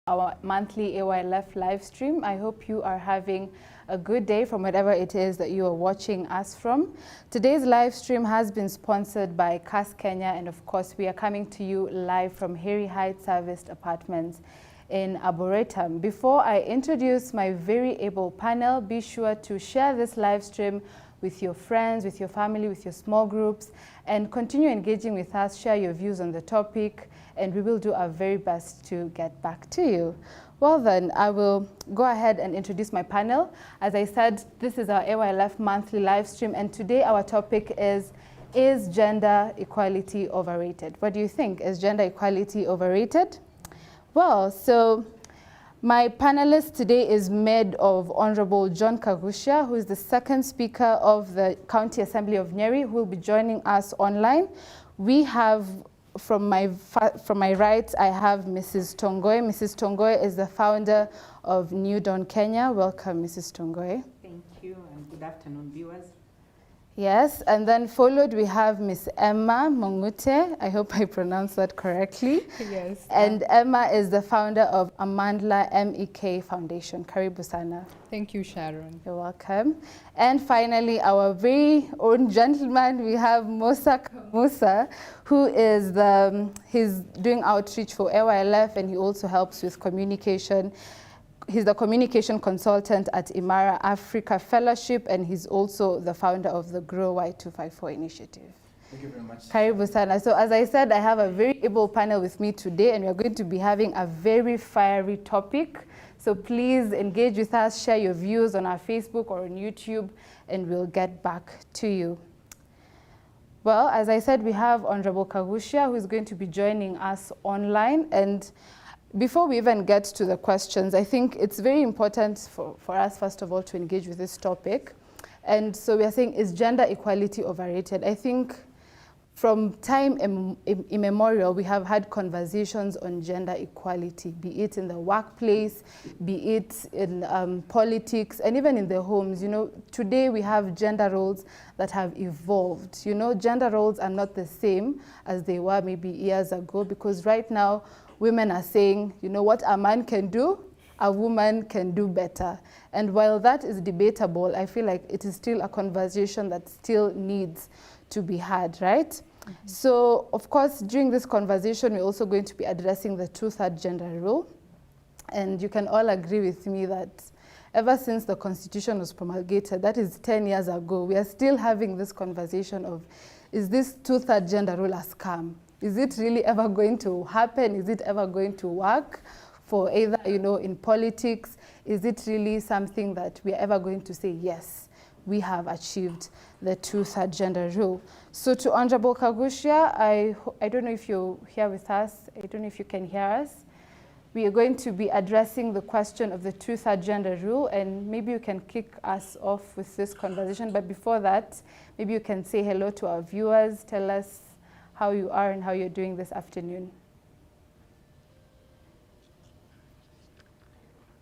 our monthly AYLF live stream. I hope you are having a good day from whatever it is that you are watching us from. Today's live stream has been sponsored by CAS Kenya, and of course we are coming to you live from Harry Heights Serviced Apartments in Arboretum. Before I introduce my very able panel, be sure to share this live stream with your friends, with your family, with your small groups, and continue engaging with us, share your views on the topic, and we will do our very best to get back to you. Well then, I will go ahead and introduce my panel. As I said, this is our AYLF monthly live stream, and today our topic is gender equality overrated? What do you think? Is gender equality overrated? Well, so my panelist today is made of Honorable John Kagusha, who is the second speaker of the County Assembly of Nyeri, who will be joining us online. We have, from my right, I have Mrs. Tongoy. Mrs. Tongoy is the founder of New Dawn Kenya. Welcome, Mrs. Tongoy. Thank you, and good afternoon, viewers. Yes, and then followed we have Miss Emma Mongute. I hope I pronounced that correctly. Yes. And Emma is the founder of Amandla MEK Foundation. Karibu sana. Thank you, Sharon. You're welcome. And finally, our very own gentleman, we have Musa Musa, who is he's doing outreach for AYLF, and he also helps with communication. He's the communication consultant at Imara Africa Fellowship, and he's also the founder of the Grow Y254 initiative. Thank you very much. Karibu sana. So as I said, I have a very able panel with me today, and we're going to be having a very fiery topic. So please engage with us, share your views on our Facebook or on YouTube, and we'll get back to you. Well, as I said, we have Honorable Kagusha, who is going to be joining us online. And before we even get to the questions, I think it's very important for us, first of all, to engage with this topic. And so we are saying, is gender equality overrated? I think from time immemorial, we have had conversations on gender equality, be it in the workplace, be it in politics, and even in the homes. You know, today we have gender roles that have evolved. You know, gender roles are not the same as they were maybe years ago, because right now, women are saying, you know, what a man can do, a woman can do better. And while that is debatable, I feel like it is still a conversation that still needs to be had, right? Mm-hmm. So, of course, during this conversation, we're also going to be addressing the two-third gender rule. And you can all agree with me that ever since the Constitution was promulgated, that is 10 years ago, we are still having this conversation of, is this two-third gender rule a scam? Is it really ever going to happen? Is it ever going to work for either, you know, in politics? Is it really something that we are ever going to say, yes, we have achieved the two-third gender rule? So to Honorable Kagusha, I don't know if you're here with us. I don't know if you can hear us. We are going to be addressing the question of the two-third gender rule, and maybe you can kick us off with this conversation. But before that, maybe you can say hello to our viewers, tell us how you are and how you're doing this afternoon.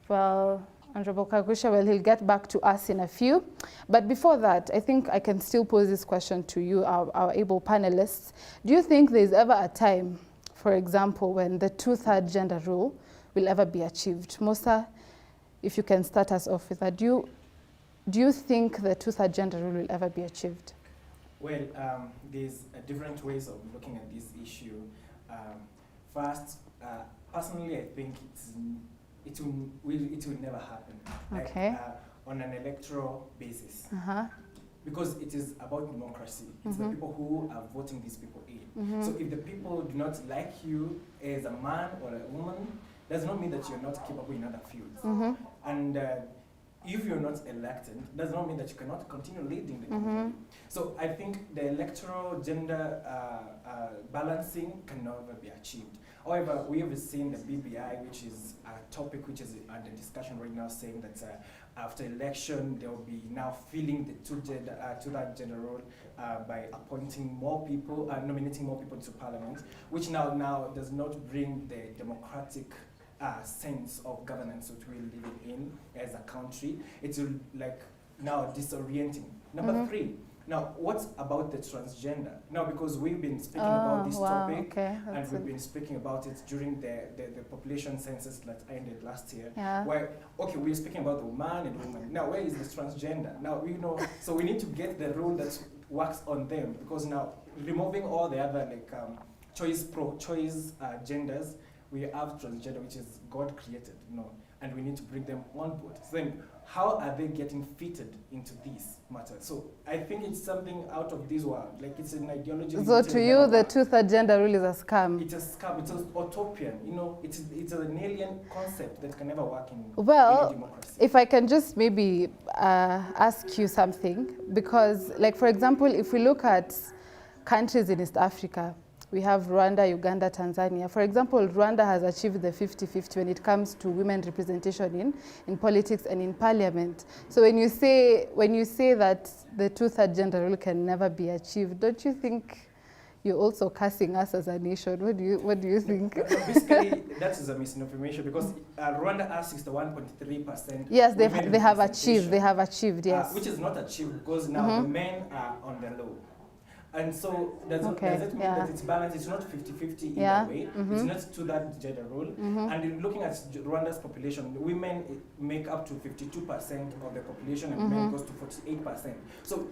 Well, Honorable Kagusha, well, he'll get back to us in a few. But before that, I think I can still pose this question to you, our able panelists. Do you think there's ever a time, for example, when the two-third gender rule will ever be achieved? Musa, if you can start us off with that. Do you think the two-third gender rule will ever be achieved? Well, there's different ways of looking at this issue. First, personally, I think it will never happen. Okay. Like, on an electoral basis. Uh-huh. Because it is about democracy. It's the people who are voting these people in. So if the people do not like you as a man or a woman, does not mean that you're not capable in other fields. And if you're not elected, does not mean that you cannot continue leading the community. So I think the electoral gender balancing can never be achieved. However, we have seen the BBI, which is a topic which is under discussion right now, saying that after election, they will be now filling the two-third gender role by appointing more people, nominating more people to parliament, which now does not bring the democratic sense of governance that we're living in as a country. It's like now disorienting. Number three, Now, what's about the transgender? Now, because we've been speaking about this topic, okay. and we've been speaking about it during the population census that ended last year, Yeah. where, okay, we're speaking about the man and woman. Now, where is the transgender? Now, we know, so we need to get the rule that works on them, because now, removing all the other, like, pro-choice genders, we have transgender, which is God created, you know, and we need to bring them on board. So then, how are they getting fitted into this matter? So I think it's something out of this world, like it's an ideology. So to you, the two-third gender rule is a scam? It's a scam, it's an utopian, you know, it's an alien concept that can never work in Well, any democracy. if I can just maybe ask you something, because like for example, if we look at countries in East Africa, we have Rwanda, Uganda, Tanzania. For example, Rwanda has achieved the 50-50 when it comes to women representation in politics and in parliament. So when you say that the two-third gender rule can never be achieved, don't you think you're also cursing us as a nation? What do you think? Basically, that is a misinformation, because Rwanda has 61.3%. Yes, they have achieved, yes. Which is not achieved, because now the men are on the low. And so does it mean that it's balanced? It's not 50-50 either way. It's not to that gender role. And in looking at Rwanda's population, women make up to 52% of the population, and men goes to 48%. So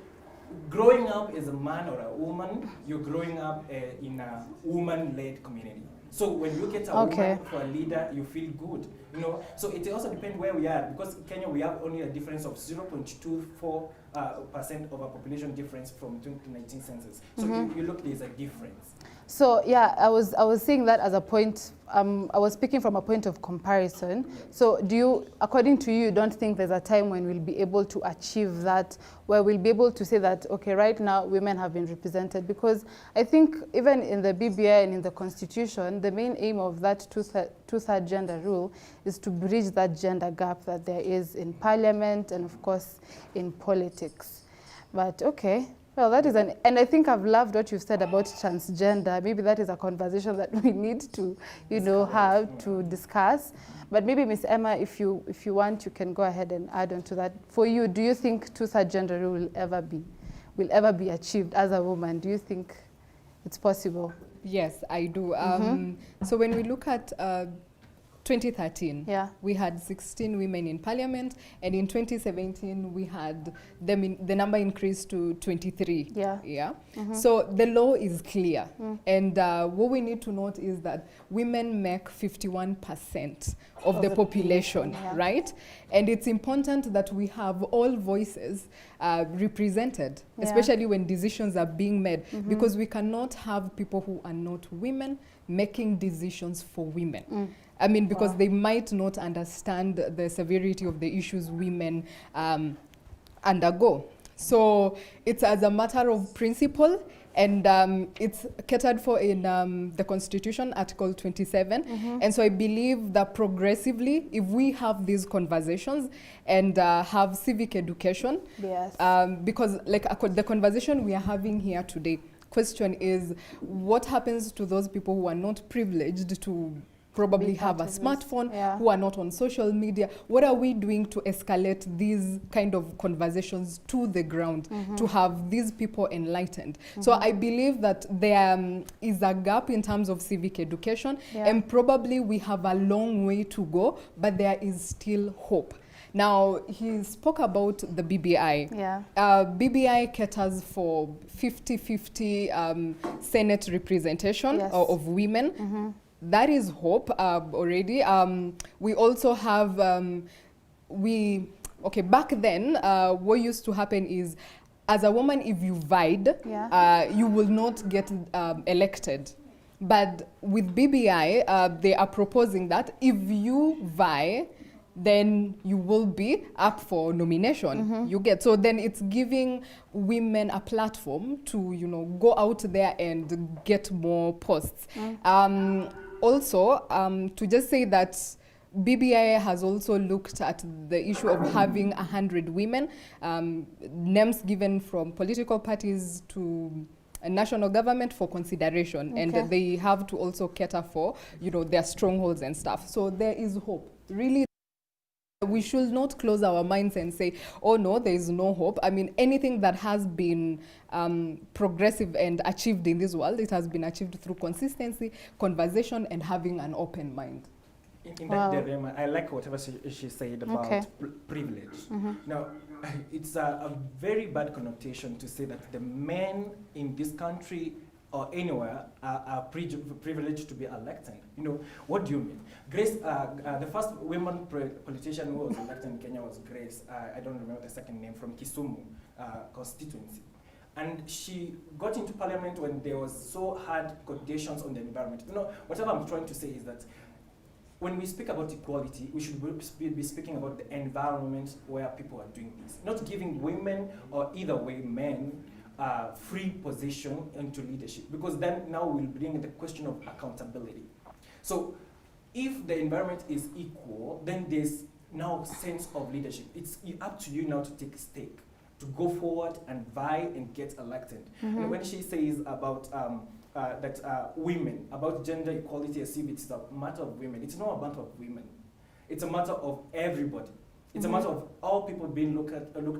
growing up as a man or a woman, you're growing up in a woman-led community. So when you get a woman for a leader, you feel good, you know. So it also depends where we are, because in Kenya we have only a difference of 0.24% of our population difference from 2019 census. So if you look, there's a difference. So yeah, I was saying that as a point. I was speaking from a point of comparison. So do you, according to you, don't think there's a time when we'll be able to achieve that, where we'll be able to say that, okay, right now women have been represented? Because I think even in the BBI and in the Constitution, the main aim of that two-third gender rule is to bridge that gender gap that there is in parliament and of course in politics. But okay. Well, that is and I think I've loved what you've said about transgender. Maybe that is a conversation that we need to, have to discuss. But maybe Miss Emma, if you want, you can go ahead and add on to that. For you, do you think two-third gender rule will ever be achieved as a woman? Do you think it's possible? Yes, I do. So when we look at 2013, we had 16 women in parliament, and in 2017 we had the number increased to 23. So the law is clear, and what we need to note is that women make 51% of the population, right? And it's important that we have all voices represented, especially when decisions are being made, because we cannot have people who are not women making decisions for women. I mean, because they might not understand the severity of the issues women undergo. So it's as a matter of principle, and it's catered for in the Constitution, Article 27. And so I believe that progressively, if we have these conversations and have civic education, because like the conversation we are having here today, question is, what happens to those people who are not privileged to probably have a smartphone, who are not on social media? What are we doing to escalate these kind of conversations to the ground, to have these people enlightened? So I believe that there is a gap in terms of civic education, and probably we have a long way to go, but there is still hope. Now, he spoke about the BBI. BBI caters for 50-50 Senate representation of women. That is hope already. We also have, back then, what used to happen is, as a woman, if you vied, you will not get elected. But with BBI, they are proposing that if you vie, then you will be up for nomination. You get, so then it's giving women a platform to, go out there and get more posts. Also, to just say that BBI has also looked at the issue of having 100 women, names given from political parties to a national government for consideration, and they have to also cater for, their strongholds and stuff. So there is hope, really. We should not close our minds and say, oh no, there is no hope. I mean, anything that has been progressive and achieved in this world, it has been achieved through consistency, conversation, and having an open mind. In that dilemma, I like whatever she said about privilege. Now, it's a very bad connotation to say that the men in this country or anywhere are privileged to be elected. You know, what do you mean? Grace, the first women politician who was elected in Kenya was Grace, I don't remember the second name, from Kisumu constituency. And she got into parliament when there was so hard conditions on the environment. You know, whatever I'm trying to say is that when we speak about equality, we should be speaking about the environment where people are doing this. Not giving women or either way men free position into leadership, because then now we'll bring the question of accountability. So if the environment is equal, then there's now sense of leadership. It's up to you now to take a stake, to go forward and vie and get elected. And when she says about women, about gender equality as if it's a matter of women, it's not a matter of women. It's a matter of everybody. It's a matter of all people being looked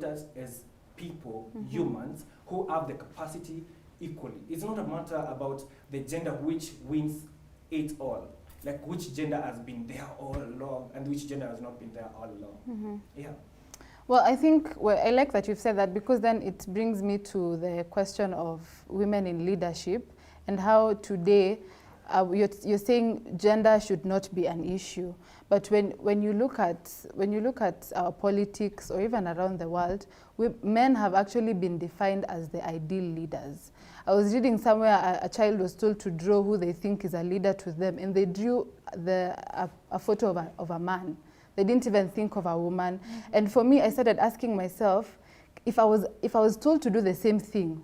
at as people, humans, who have the capacity equally. It's not a matter about the gender which wins it all, like which gender has been there all along and which gender has not been there all along. Yeah. Well, I think, I like that you've said that, because then it brings me to the question of women in leadership and how today you're saying gender should not be an issue. But when you look at our politics or even around the world, men have actually been defined as the ideal leaders. I was reading somewhere a child was told to draw who they think is a leader to them, and they drew a photo of a man. They didn't even think of a woman. And for me, I started asking myself, if I was told to do the same thing,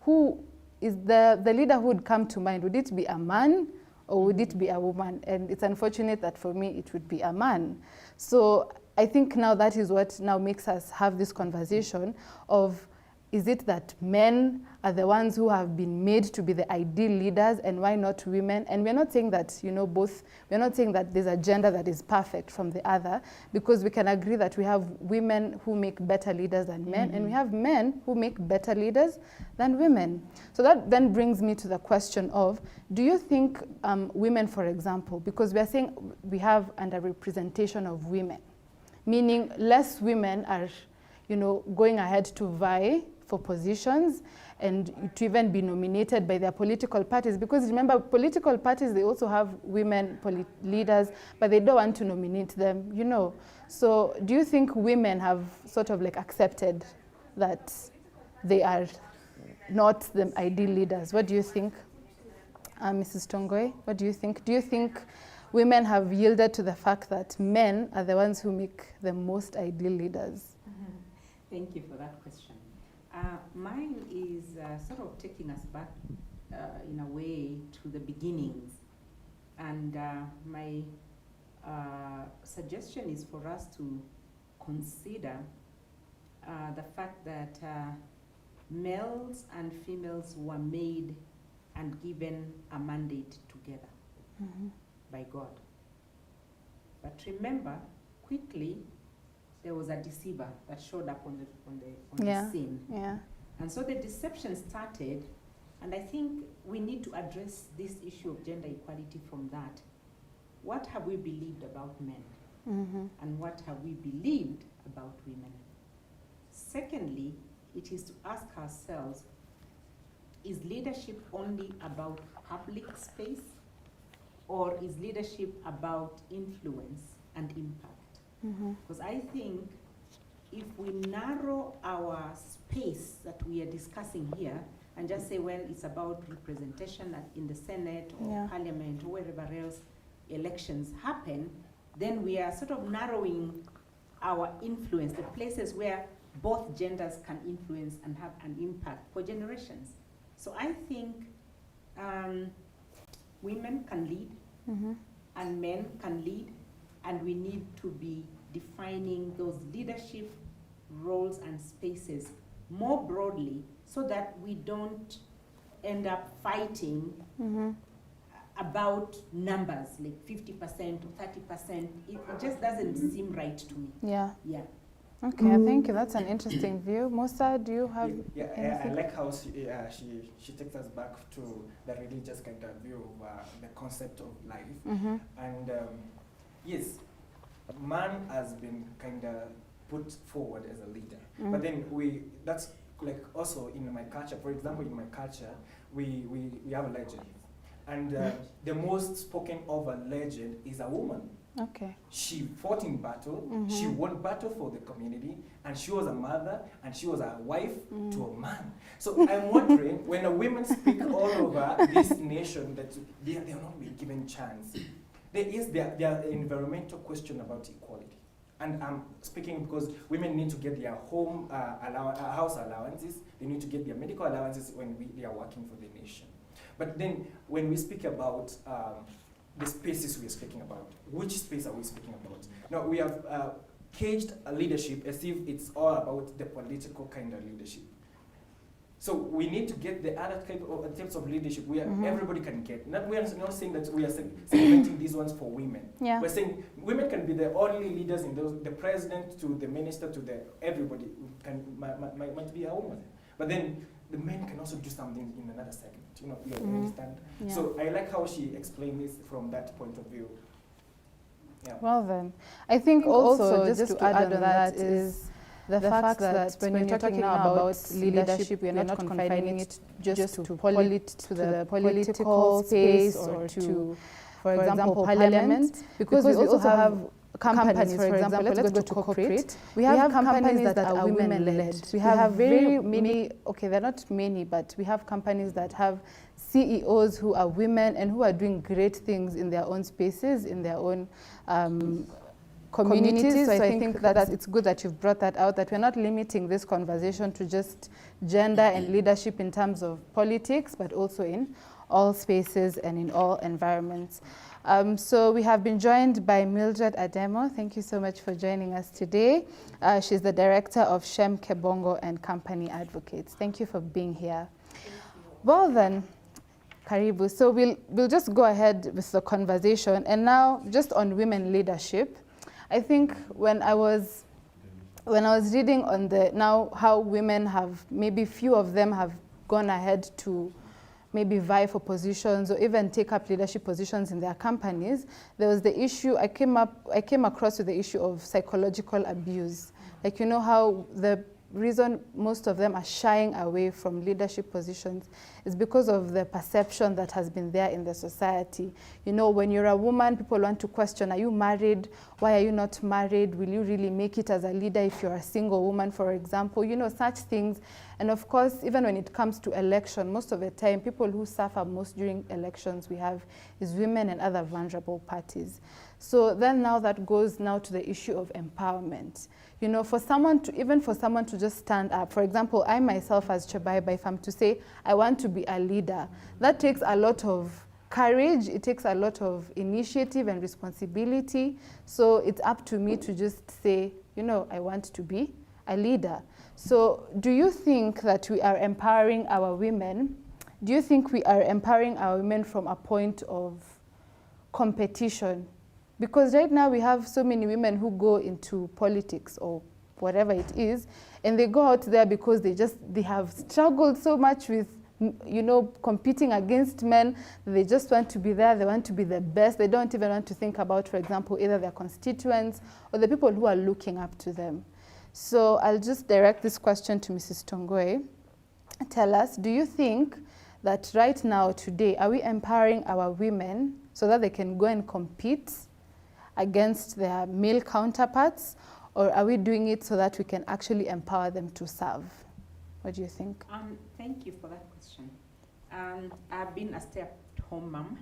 who is the leader who would come to mind? Would it be a man or would it be a woman? And it's unfortunate that for me it would be a man. So I think now that is what now makes us have this conversation of, is it that men are the ones who have been made to be the ideal leaders, and why not women? And we're not saying that, we're not saying that there's a gender that is perfect from the other, because we can agree that we have women who make better leaders than men, and we have men who make better leaders than women. So that then brings me to the question of, do you think women, for example, because we are saying we have underrepresentation of women, meaning less women are, going ahead to vie for positions and to even be nominated by their political parties, because remember, political parties, they also have women leaders, but they don't want to nominate them, So do you think women have sort of like accepted that they are not the ideal leaders? What do you think? Mrs. Tongoi, what do you think? Do you think women have yielded to the fact that men are the ones who make the most ideal leaders? Thank you for that question. Mine is sort of taking us back in a way to the beginnings. And my suggestion is for us to consider the fact that males and females were made and given a mandate together by God. But remember, quickly, there was a deceiver that showed up on the scene. Yeah. And so the deception started, and I think we need to address this issue of gender equality from that. What have we believed about men? And what have we believed about women? Secondly, it is to ask ourselves, is leadership only about public space, or is leadership about influence and impact? Because I think if we narrow our space that we are discussing here and just say, well, it's about representation in the Senate or Parliament or wherever else elections happen, then we are sort of narrowing our influence, the places where both genders can influence and have an impact for generations. So I think women can lead and men can lead, and we need to be defining those leadership roles and spaces more broadly so that we don't end up fighting about numbers, like 50% or 30%. It just doesn't seem right to me. Yeah. Yeah. Okay, thank you. That's an interesting view. Musa, do you have I like how she takes us back to the religious kind of view of the concept of life. And yes, man has been kind of put forward as a leader. But then that's like also in my culture. For example, in my culture, we have a legend. And the most spoken of a legend is a woman. Okay. She fought in battle, she won battle for the community, and she was a mother, and she was a wife to a man. So I'm wondering, when a women speak all over this nation, that they are not being given chance. There is their environmental question about equality. And I'm speaking because women need to get their home house allowances, they need to get their medical allowances when they are working for the nation. But then when we speak about the spaces we are speaking about, which space are we speaking about? Now we have caged a leadership as if it's all about the political kind of leadership. So we need to get the other types of leadership where everybody can get. We are not saying that we are segmenting these ones for women. Yeah. We're saying women can be the only leaders in those, the president to the minister to the everybody might be a woman. But then the men can also do something in another segment. You understand? Yeah. So I like how she explained this from that point of view. Yeah. Well then, I think also just to add on that is the fact that when you're talking now about leadership, we're not confining it just to the political space or to, for example, parliament, because we also have companies, for example, let's go to corporate. We have companies that are women-led. We have very many, okay, they're not many, but we have companies that have CEOs who are women and who are doing great things in their own spaces, in their own communities. So I think that it's good that you've brought that out, that we're not limiting this conversation to just gender and leadership in terms of politics, but also in all spaces and in all environments. So we have been joined by Mildred Ademo. Thank you so much for joining us today. She's the director of Shem Kebongo and Company Advocates. Thank you for being here. Well then, Karibu. So we'll just go ahead with the conversation. And now, just on women leadership, I think when I was reading on how women have, maybe few of them have gone ahead to maybe vie for positions or even take up leadership positions in their companies, there was the issue, I came across with the issue of psychological abuse. Like, you know how the reason most of them are shying away from leadership positions is because of the perception that has been there in the society. You know, when you're a woman, people want to question, are you married? Why are you not married? Will you really make it as a leader if you're a single woman, for example? You know, such things. And of course, even when it comes to election, most of the time, people who suffer most during elections we have is women and other vulnerable parties. So then now that goes now to the issue of empowerment. You know, for someone to just stand up, for example, I myself as Chebaiba, if I'm to say, I want to be a leader, that takes a lot of courage, it takes a lot of initiative and responsibility. So it's up to me to just say, you know, I want to be a leader. So do you think that we are empowering our women? Do you think we are empowering our women from a point of competition? Because right now we have so many women who go into politics or whatever it is, and they go out there because they have struggled so much with, you know, competing against men. They just want to be there, they want to be the best. They don't even want to think about, for example, either their constituents or the people who are looking up to them. So I'll just direct this question to Mrs. Tongoe. Tell us, do you think that right now, today, are we empowering our women so that they can go and compete against their male counterparts, or are we doing it so that we can actually empower them to serve? What do you think? Thank you for that question. I've been a stay-at-home mom,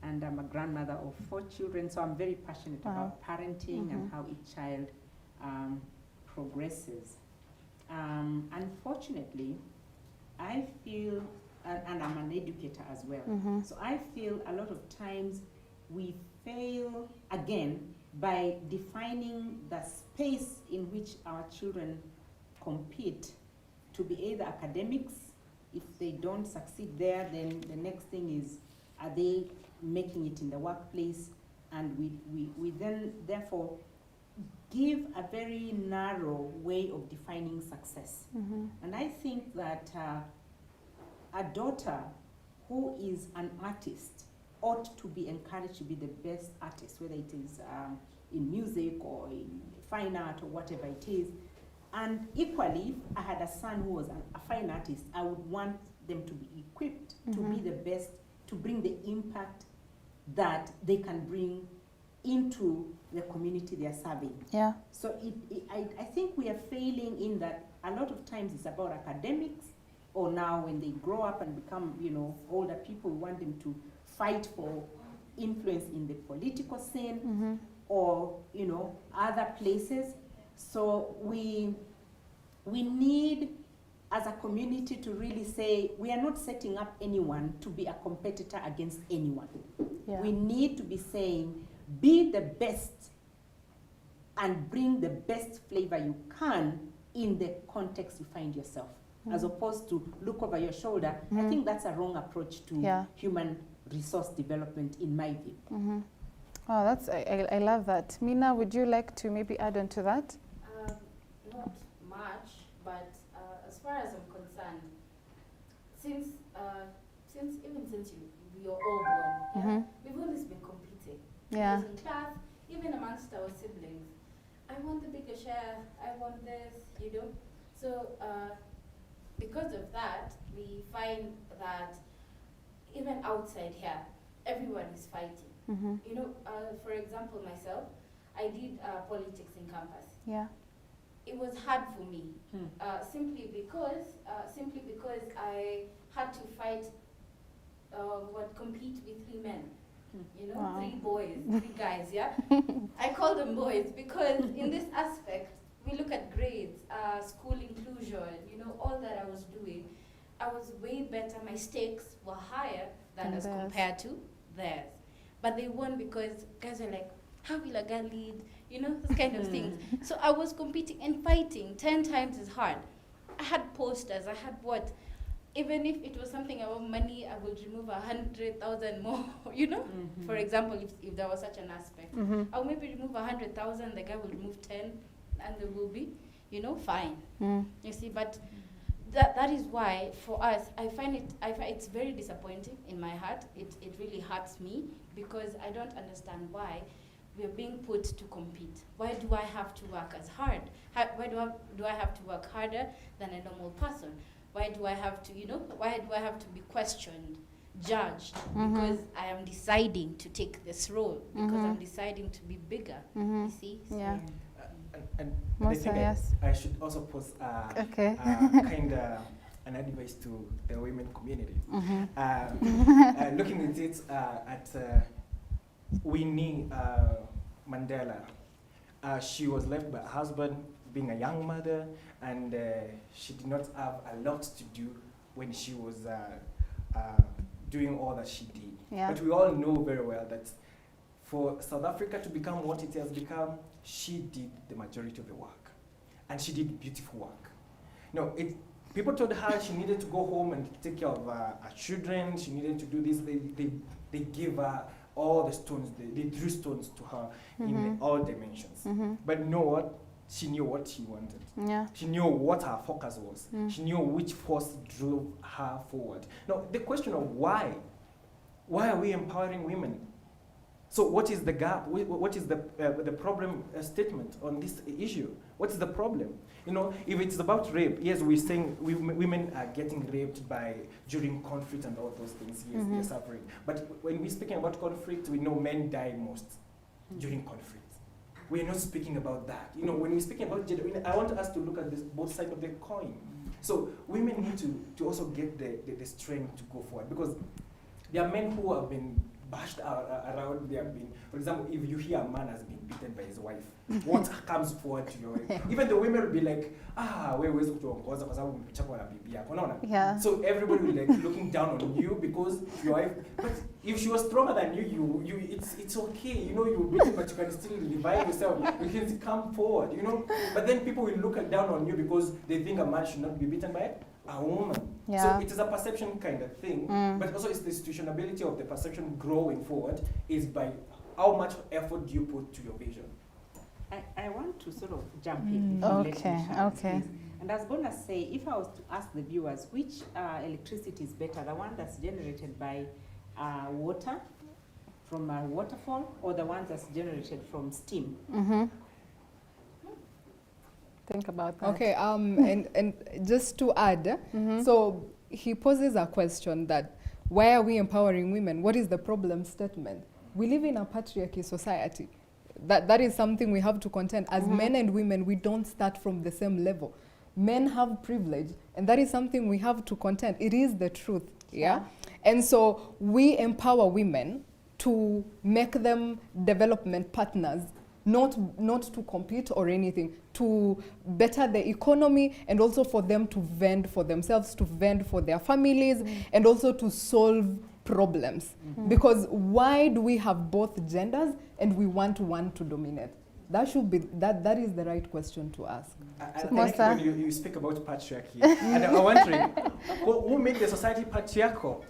and I'm a grandmother of 4 children, so I'm very passionate about parenting and how each child progresses. Unfortunately, I feel, and I'm an educator as well, so I feel a lot of times we fail again by defining the space in which our children compete to be either academics. If they don't succeed there, then the next thing is, are they making it in the workplace, and we then therefore give a very narrow way of defining success. And I think that a daughter who is an artist ought to be encouraged to be the best artist, whether it is in music or in fine art or whatever it is. And equally, if I had a son who was a fine artist, I would want them to be equipped to be the best, to bring the impact that they can bring into the community they are serving. Yeah. So I think we are failing in that a lot of times it's about academics, or now when they grow up and become, you know, older people, we want them to fight for influence in the political scene or, you know, other places. So we need, as a community, to really say we are not setting up anyone to be a competitor against anyone. Yeah. We need to be saying, be the best and bring the best flavor you can in the context you find yourself, as opposed to look over your shoulder. I think that's a wrong approach to human resource development, in my view. Oh, that's I love that. Mina, would you like to maybe add on to that? Not much, but as far as I'm concerned, since we are all born, we've always been competing. Yeah. In class, even amongst our siblings, I want the bigger share. I want this, you know. So because of that, we find that even outside here, everyone is fighting. You know, for example, myself, I did politics in campus. Yeah. It was hard for me, simply because I had to fight, compete with 3 men. You know, Wow. 3 boys, 3 guys, yeah? I call them boys because in this aspect, we look at grades, school inclusion, you know, all that I was doing. I was way better. My stakes were higher than as compared to theirs. But they won because guys are like, how will a girl lead? You know, this kind of things. So I was competing and fighting 10 times as hard. I had posters, I had what? Even if it was something about money, I would remove 100,000 more, you know? For example, if there was such an aspect. I'll maybe remove 100,000, the guy will remove 10, and there will be, you know, fine. You see, but that is why, for us, I find it's very disappointing in my heart. It really hurts me, because I don't understand why we are being put to compete. Why do I have to work as hard? Why do I have to work harder than a normal person? Why do I have to, you know, why do I have to be questioned, judged? Because I am deciding to take this role, because I'm deciding to be bigger, you see? So Yeah. And I think I should also post kind of an advice to the women community. Looking at it at Winnie Mandela, she was left by her husband, being a young mother, and she did not have a lot to do when she was doing all that she did. Yeah. But we all know very well that for South Africa to become what it has become, she did the majority of the work. And she did beautiful work. No, people told her she needed to go home and take care of her children, she needed to do this. They gave her all the stones, they threw stones to her in all dimensions. But you know what? She knew what she wanted. Yeah. She knew what her focus was. She knew which force drove her forward. Now, the question of why are we empowering women? So what is the gap? What is the problem statement on this issue? What is the problem? You know, if it's about rape, yes, we're saying women are getting raped during conflict and all those things. Yes, they're suffering. But when we're speaking about conflict, we know men die most during conflict. We're not speaking about that. You know, when we're speaking about gender, I want us to look at both sides of the coin. So women need to also get the strength to go forward, because there are men who have been bashed around. They have been, for example, if you hear a man has been beaten by his wife, what comes forward to your wife? Even the women will be like, wewe kutuongoza kwa sababu umechapwa na bibi yako. Unaona? Yeah. So everybody will like looking down on you because your wife. But if she was stronger than you, it's okay. You know, you're beaten, but you can still revive yourself. You can come forward. You know. But then people will look down on you because they think a man should not be beaten by a woman. Yeah. So it is a perception kind of thing, but also it's the institutionability of the perception growing forward is by how much effort do you put to your vision. I want to sort of jump in. Okay. And I was going to say, if I was to ask the viewers, which electricity is better, the one that's generated by water, from a waterfall, or the one that's generated from steam? Think about that. Okay, and just to add, so he poses a question that, why are we empowering women? What is the problem statement? We live in a patriarchy society. That is something we have to contend. As men and women, we don't start from the same level. Men have privilege, and that is something we have to contend. It is the truth, yeah? And so we empower women to make them development partners, not to compete or anything, to better the economy, and also for them to vend for themselves, to vend for their families, and also to solve problems. Because why do we have both genders and we want one to dominate? That should be, that is the right question to ask. I like when you speak about patriarchy, and I'm wondering, who made the society patriarchal?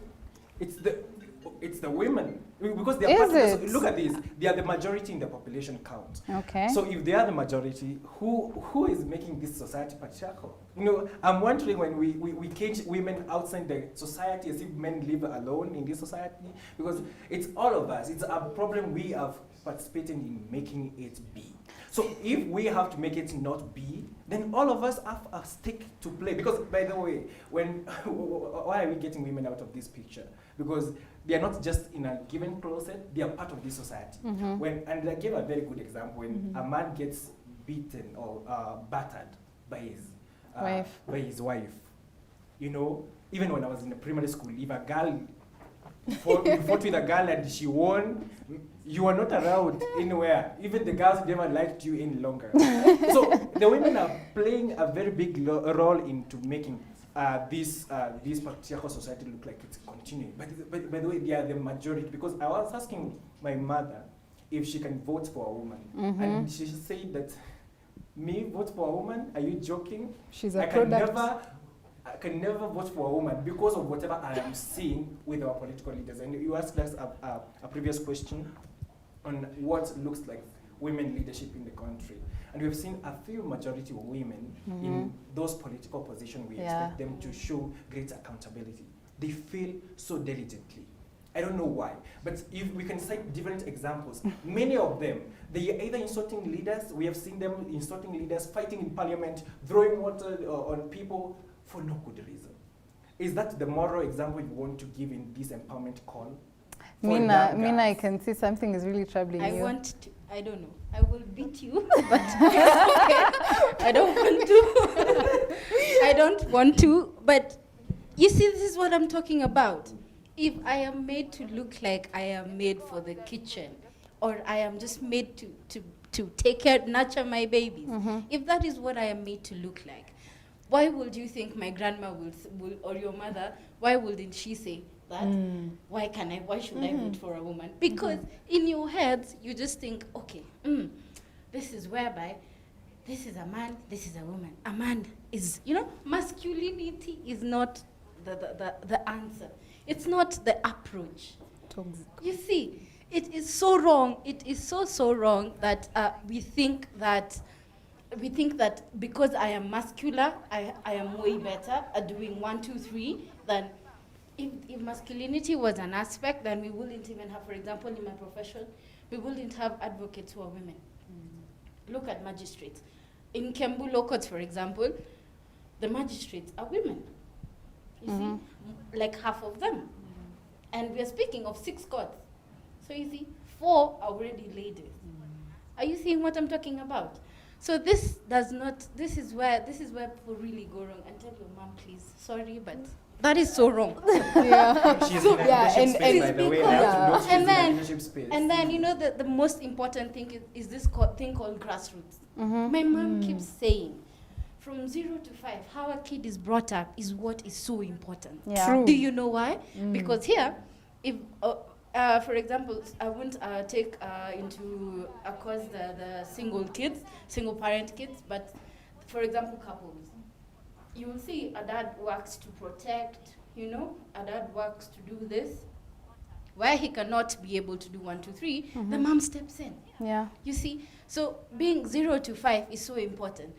It's the women, because they are look at this, they are the majority in the population count. Okay. So if they are the majority, who is making this society patriarchal? You know, I'm wondering when we cage women outside the society as if men live alone in this society, because it's all of us. It's a problem we have participated in making it be. So if we have to make it not be, then all of us have a stake to play. Because, by the way, why are we getting women out of this picture? Because they are not just in a given closet, they are part of this society. And I gave a very good example, when a man gets beaten or battered by his wife. You know, even when I was in the primary school, if a girl fought with a girl and she won, you are not allowed anywhere. Even the girls never liked you any longer. So the women are playing a very big role into making this patriarchal society look like it's continuing. But by the way, they are the majority, because I was asking my mother if she can vote for a woman, and she said that, me vote for a woman? Are you joking? She's a product. I can never vote for a woman because of whatever I am seeing with our political leaders. And you asked us a previous question on what looks like women leadership in the country. And we've seen a few majority of women in those political positions. We expect them to show great accountability. They fail so diligently. I don't know why, but if we can cite different examples, many of them, they are either insulting leaders. We have seen them insulting leaders, fighting in parliament, throwing water on people for no good reason. Is that the moral example you want to give in this empowerment call? Mina, I can see something is really troubling you. I don't know. I will beat you, but okay. I don't want to. I don't want to, but you see, this is what I'm talking about. If I am made to look like I am made for the kitchen, or I am just made to take care, nurture my babies, if that is what I am made to look like, why would you think my grandma will or your mother, why wouldn't she say that? Why should I vote for a woman? Because in your heads, you just think, okay, this is whereby, this is a man, this is a woman. A man is, masculinity is not the answer. It's not the approach. You see, it is so wrong. It is so wrong that we think that because I am muscular, I am way better at doing 1, 2, 3 than if masculinity was an aspect, then we wouldn't even have, for example, in my profession, we wouldn't have advocates who are women. Look at magistrates. In Kembu law courts, for example, the magistrates are women. You see, like half of them. And we are speaking of 6 courts. So you see, 4 are already ladies. Are you seeing what I'm talking about? So this is where people really go wrong. And tell your mom, please, sorry, but that is so wrong. She's in a leadership space, by the way. I have to note she's in a leadership space. And then, the most important thing is this thing called grassroots. My mom keeps saying, from 0 to 5, how a kid is brought up is what is so important. Yeah. True. Do you know why? Because here, if, for example, I won't take into course the single parent kids, but for example, couples. you will see a dad works to protect, you know, a dad works to do this. Where he cannot be able to do 1, 2, 3, the mom steps in. Yeah. You see, so being 0 to 5 is so important.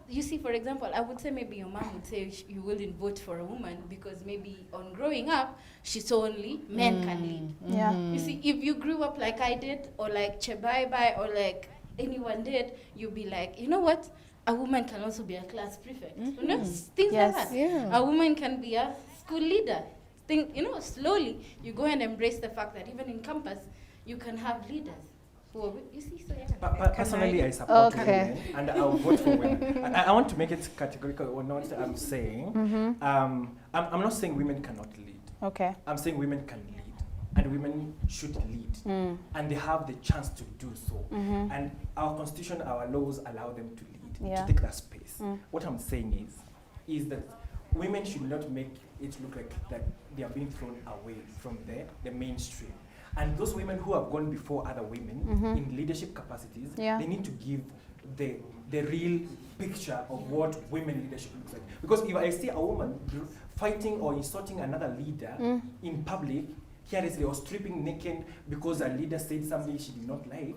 You see, for example, I would say maybe your mom would say you wouldn't vote for a woman because maybe on growing up, she saw only men can lead. Yeah. You see, if you grew up like I did, or like Chebaibai, or like anyone did, you'd be like, you know what? A woman can also be a class prefect. You know, things like that. Yeah. A woman can be a school leader. You know, slowly you go and embrace the fact that even in campus, you can have leaders. Well, you see, so yeah. Personally, I support Okay. women, and I'll vote for women. I want to make it categorical or not. I'm saying, I'm not saying women cannot lead. Okay. I'm saying women can lead, and women should lead, and they have the chance to do so. And our constitution, our laws allow them to lead, to take that space. What I'm saying is that women should not make it look like that they are being thrown away from the mainstream. And those women who have gone before other women in leadership capacities, they need to give the real picture of what women leadership looks like. Because if I see a woman fighting or insulting another leader in public, here is they are stripping naked because a leader said something she did not like,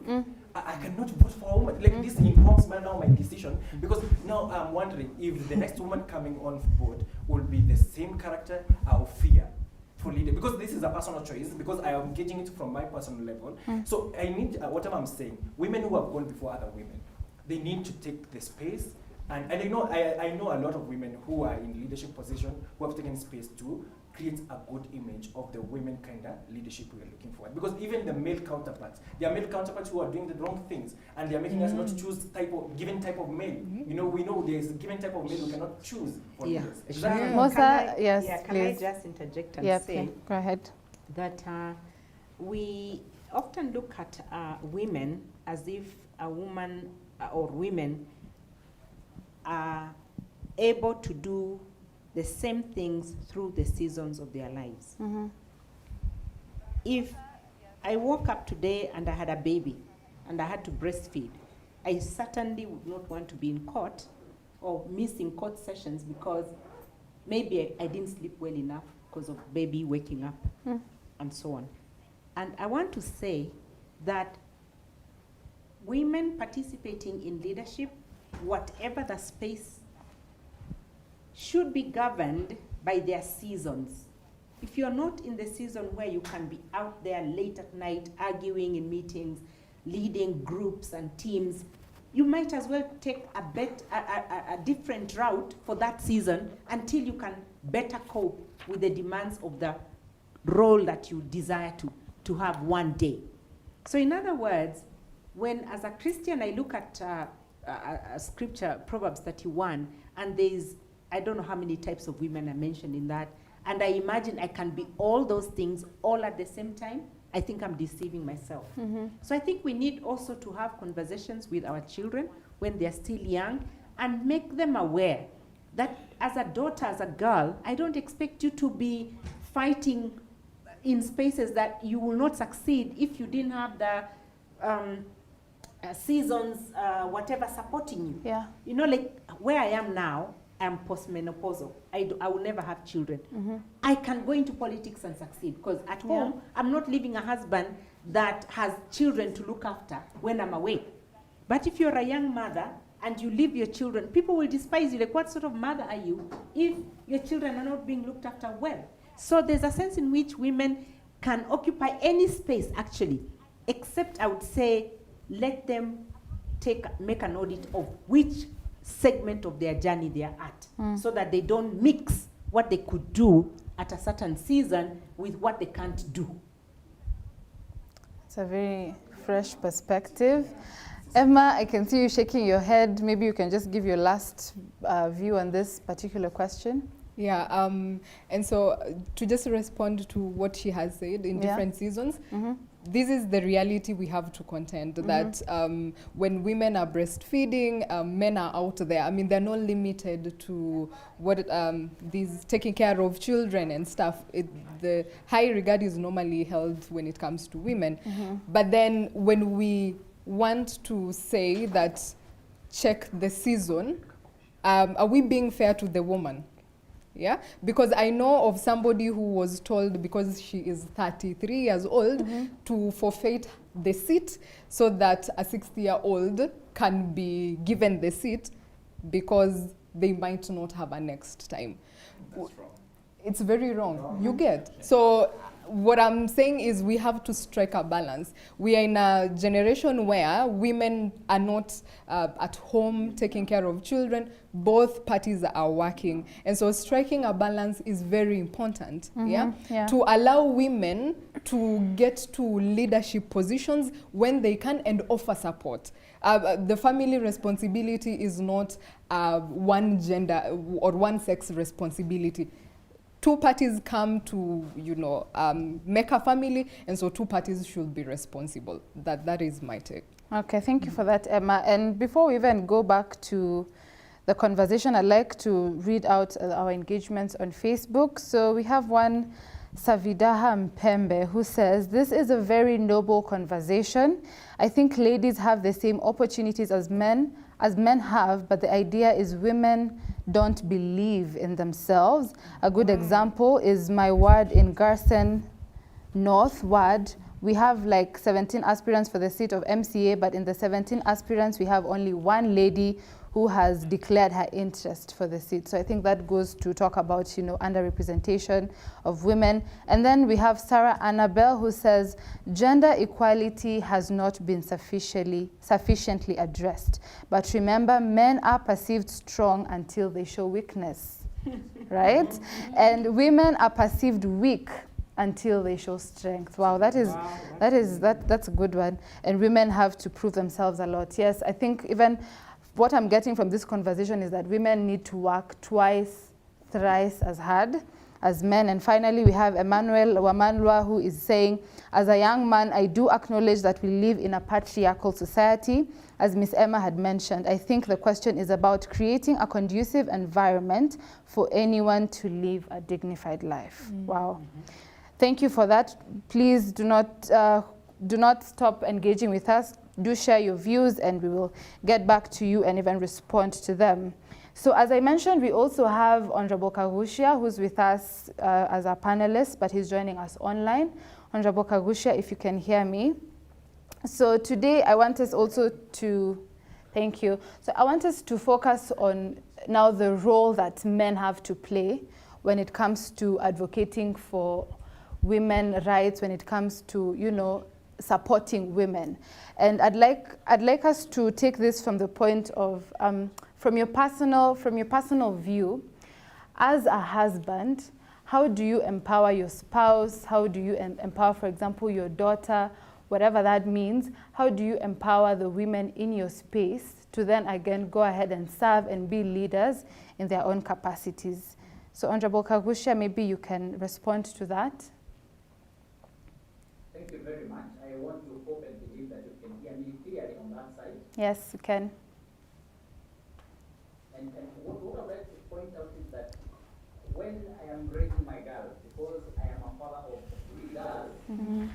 I cannot vote for a woman. Like, this informs my decision, because now I'm wondering if the next woman coming on board will be the same character I'll fear for leader, because this is a personal choice, because I am gauging it from my personal level. So I need, whatever I'm saying, women who have gone before other women, they need to take the space. And I know a lot of women who are in leadership position who have taken space to create a good image of the women kind of leadership we are looking for. Because even the male counterparts, there are male counterparts who are doing the wrong things, and they are making us not choose given type of male. You know, we know there's a given type of male we cannot choose for leaders. Exactly. Mosa, yes, can please. I just interject and say go ahead. that we often look at women as if a woman or women are able to do the same things through the seasons of their lives. If I woke up today and I had a baby and I had to breastfeed, I certainly would not want to be in court or missing court sessions because maybe I didn't sleep well enough because of baby waking up and so on. And I want to say that women participating in leadership, whatever the space, should be governed by their seasons. If you're not in the season where you can be out there late at night arguing in meetings, leading groups and teams, you might as well take a different route for that season until you can better cope with the demands of the role that you desire to have one day. So in other words, when as a Christian I look at a scripture, Proverbs 31, and there's, I don't know how many types of women are mentioned in that, and I imagine I can be all those things all at the same time, I think I'm deceiving myself. So I think we need also to have conversations with our children when they're still young and make them aware that as a daughter, as a girl, I don't expect you to be fighting in spaces that you will not succeed if you didn't have the seasons, whatever, supporting you. Yeah. You know, like where I am now, I'm postmenopausal. I will never have children. I can go into politics and succeed because at home, I'm not leaving a husband that has children to look after when I'm away. But if you're a young mother and you leave your children, people will despise you. Like, what sort of mother are you if your children are not being looked after well? So there's a sense in which women can occupy any space, actually, except I would say let them make an audit of which segment of their journey they are at, so that they don't mix what they could do at a certain season with what they can't do. It's a very fresh perspective. Emma, I can see you shaking your head. Maybe you can just give your last view on this particular question. Yeah, and so to just respond to what she has said in different seasons, this is the reality we have to contend, that when women are breastfeeding, men are out there. I mean, they're not limited to what these taking care of children and stuff. The high regard is normally held when it comes to women. But then when we want to say that check the season, are we being fair to the woman? Yeah, because I know of somebody who was told because she is 33 years old to forfeit the seat so that a 60-year-old can be given the seat because they might not have a next time. That's wrong. It's very wrong. You get. So what I'm saying is we have to strike a balance. We are in a generation where women are not at home taking care of children. Both parties are working. And so striking a balance is very important, to allow women to get to leadership positions when they can and offer support. The family responsibility is not one gender or one sex responsibility. Two parties come to, make a family, and so two parties should be responsible. That is my take. Okay, thank you for that, Emma. And before we even go back to the conversation, I'd like to read out our engagements on Facebook. So we have one, Savidaha Mpembe, who says, this is a very noble conversation. I think ladies have the same opportunities as men have, but the idea is women don't believe in themselves. A good example is my ward in Garsen North Ward. We have like 17 aspirants for the seat of MCA, but in the 17 aspirants, we have only one lady who has declared her interest for the seat. So I think that goes to talk about, underrepresentation of women. And then we have Sarah Annabelle, who says, gender equality has not been sufficiently addressed. But remember, men are perceived strong until they show weakness, right? And women are perceived weak until they show strength. Wow, that's a good one. And women have to prove themselves a lot. Yes, I think even what I'm getting from this conversation is that women need to work twice, thrice as hard as men. And finally, we have Emmanuel Wamanlwa, who is saying, as a young man, I do acknowledge that we live in a patriarchal society. As Ms. Emma had mentioned, I think the question is about creating a conducive environment for anyone to live a dignified life. Wow. Thank you for that. Please do not stop engaging with us. Do share your views and we will get back to you and even respond to them. So as I mentioned, we also have Honorable Kagushia, who's with us as a panelist, but he's joining us online. Honorable Kagushia, if you can hear me. So today I want us also to, thank you. So I want us to focus on now the role that men have to play when it comes to advocating for women's rights, when it comes to, supporting women. And I'd like us to take this from the point of, from your personal view, as a husband, how do you empower your spouse? How do you empower, for example, your daughter, whatever that means? How do you empower the women in your space to then again go ahead and serve and be leaders in their own capacities? So Honorable Kagushia, maybe you can respond to that. Thank you very much. I want to hope and believe that you can hear me clearly on that side. Yes, you can. And what I would like to point out is that when I am raising my girls, because I am a father of 3 girls, and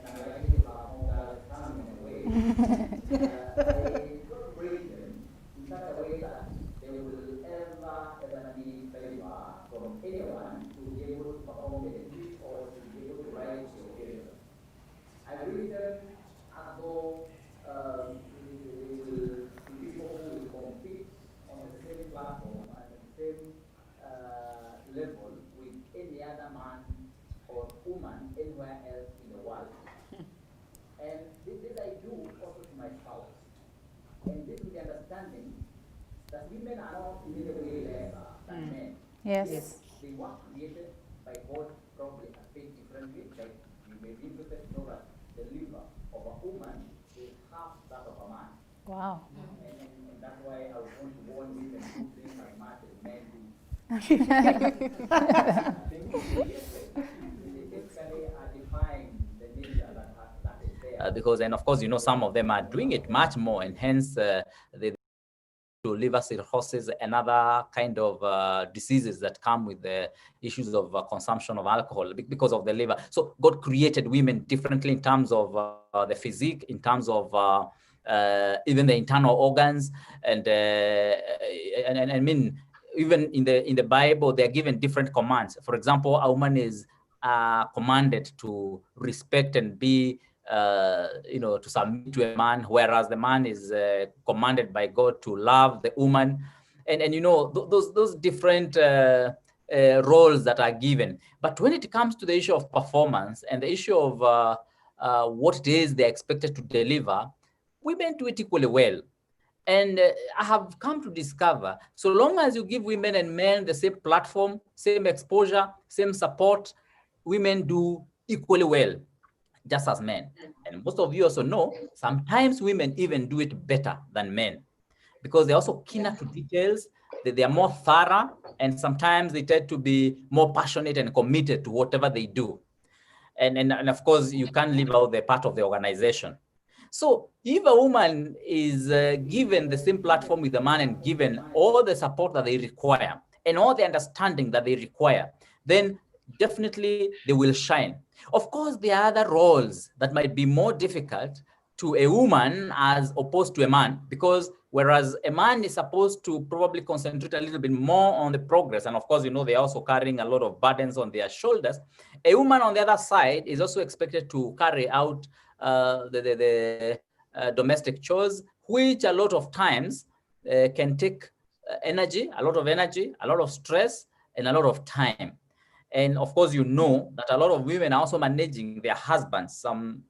I'm likely to have more girls coming in a way, I don't raise them in such a way that they will ever need favor from anyone to be able to perform the duty or to be able to rise to occasion. I raise them as though people who will compete on the same platform and the same level with any other man or woman anywhere else in the world. And this I do also to my spouse. And this with the understanding that women are not in any way lesser than men. Yes. They were created by God probably a bit differently. Like you may be interested to know that the liver of a woman is half that of a man. Wow. And that's why I was going to warn women who think as much as men do. Basically are defying the nature that is there. Because, and of course, some of them are doing it much more, and hence they to liver cirrhosis and other kind of diseases that come with the issues of consumption of alcohol because of the liver. So God created women differently in terms of the physique, in terms of even the internal organs, and I mean, even in the Bible, they are given different commands. For example, a woman is commanded to respect and be, to submit to a man, whereas the man is commanded by God to love the woman, and those different roles that are given. But when it comes to the issue of performance and the issue of what it is they're expected to deliver, women do it equally well. And I have come to discover, so long as you give women and men the same platform, same exposure, same support, women do equally well, just as men. And most of you also know, sometimes women even do it better than men, because they're also keener to details, they are more thorough, and sometimes they tend to be more passionate and committed to whatever they do. And of course, you can't leave out the part of the organization. So if a woman is given the same platform with a man and given all the support that they require and all the understanding that they require, then definitely they will shine. Of course, there are other roles that might be more difficult to a woman as opposed to a man, because whereas a man is supposed to probably concentrate a little bit more on the progress, and of course, they're also carrying a lot of burdens on their shoulders, a woman on the other side is also expected to carry out the domestic chores, which a lot of times can take energy, a lot of stress, and a lot of time. And of course, that a lot of women are also managing their husbands.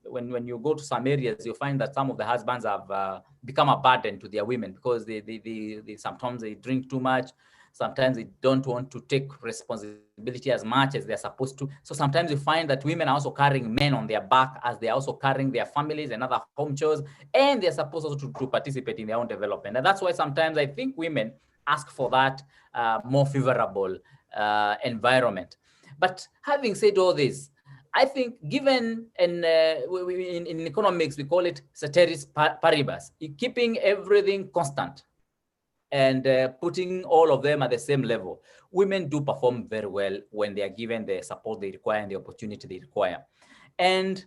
When you go to some areas, you find that some of the husbands have become a burden to their women, because they sometimes they drink too much. Sometimes they don't want to take responsibility as much as they're supposed to. So sometimes you find that women are also carrying men on their back, as they're also carrying their families and other home chores, and they're supposed also to participate in their own development. And that's why sometimes I think women ask for that more favorable environment. But having said all this, I think given, in economics, we call it ceteris paribus, keeping everything constant and putting all of them at the same level, women do perform very well when they are given the support they require and the opportunity they require. And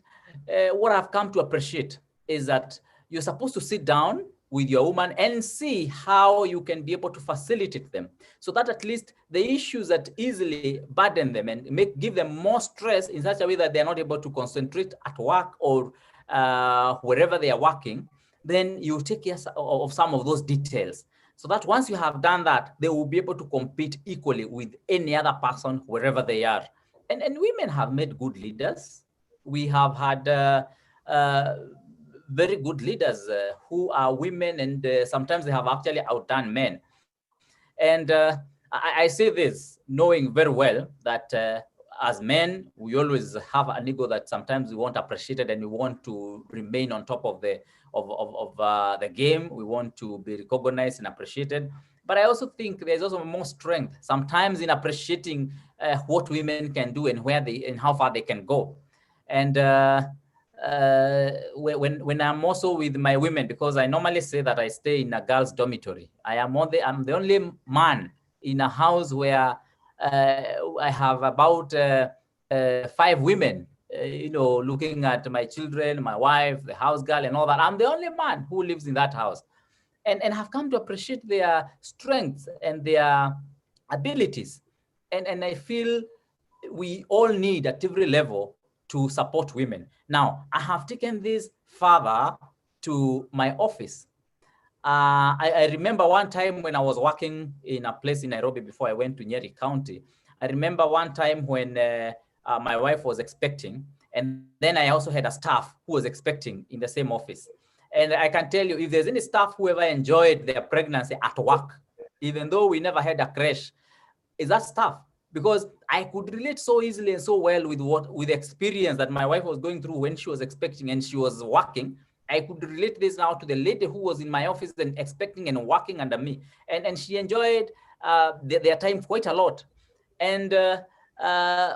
what I've come to appreciate is that you're supposed to sit down with your woman and see how you can be able to facilitate them, so that at least the issues that easily burden them and give them more stress in such a way that they're not able to concentrate at work or wherever they are working, then you take care of some of those details, so that once you have done that, they will be able to compete equally with any other person wherever they are. And women have made good leaders. We have had very good leaders who are women, and sometimes they have actually outdone men. And I say this knowing very well that as men, we always have an ego that sometimes we want appreciated, and we want to remain on top of the game. We want to be recognized and appreciated. But I also think there's also more strength sometimes in appreciating what women can do and and how far they can go. And when I'm also with my women, because I normally say that I stay in a girls' dormitory, I'm the only man in a house where I have about 5 women, looking at my children, my wife, the house girl, and all that. I'm the only man who lives in that house, and have come to appreciate their strengths and their abilities. And I feel we all need at every level to support women. Now, I have taken this further to my office. I remember one time when I was working in a place in Nairobi before I went to Nyeri County. I remember one time when my wife was expecting, and then I also had a staff who was expecting in the same office. And I can tell you, if there's any staff who ever enjoyed their pregnancy at work, even though we never had a crash, is that staff. Because I could relate so easily and so well with the experience that my wife was going through when she was expecting and she was working. I could relate this now to the lady who was in my office and expecting and working under me. And she enjoyed their time quite a lot. And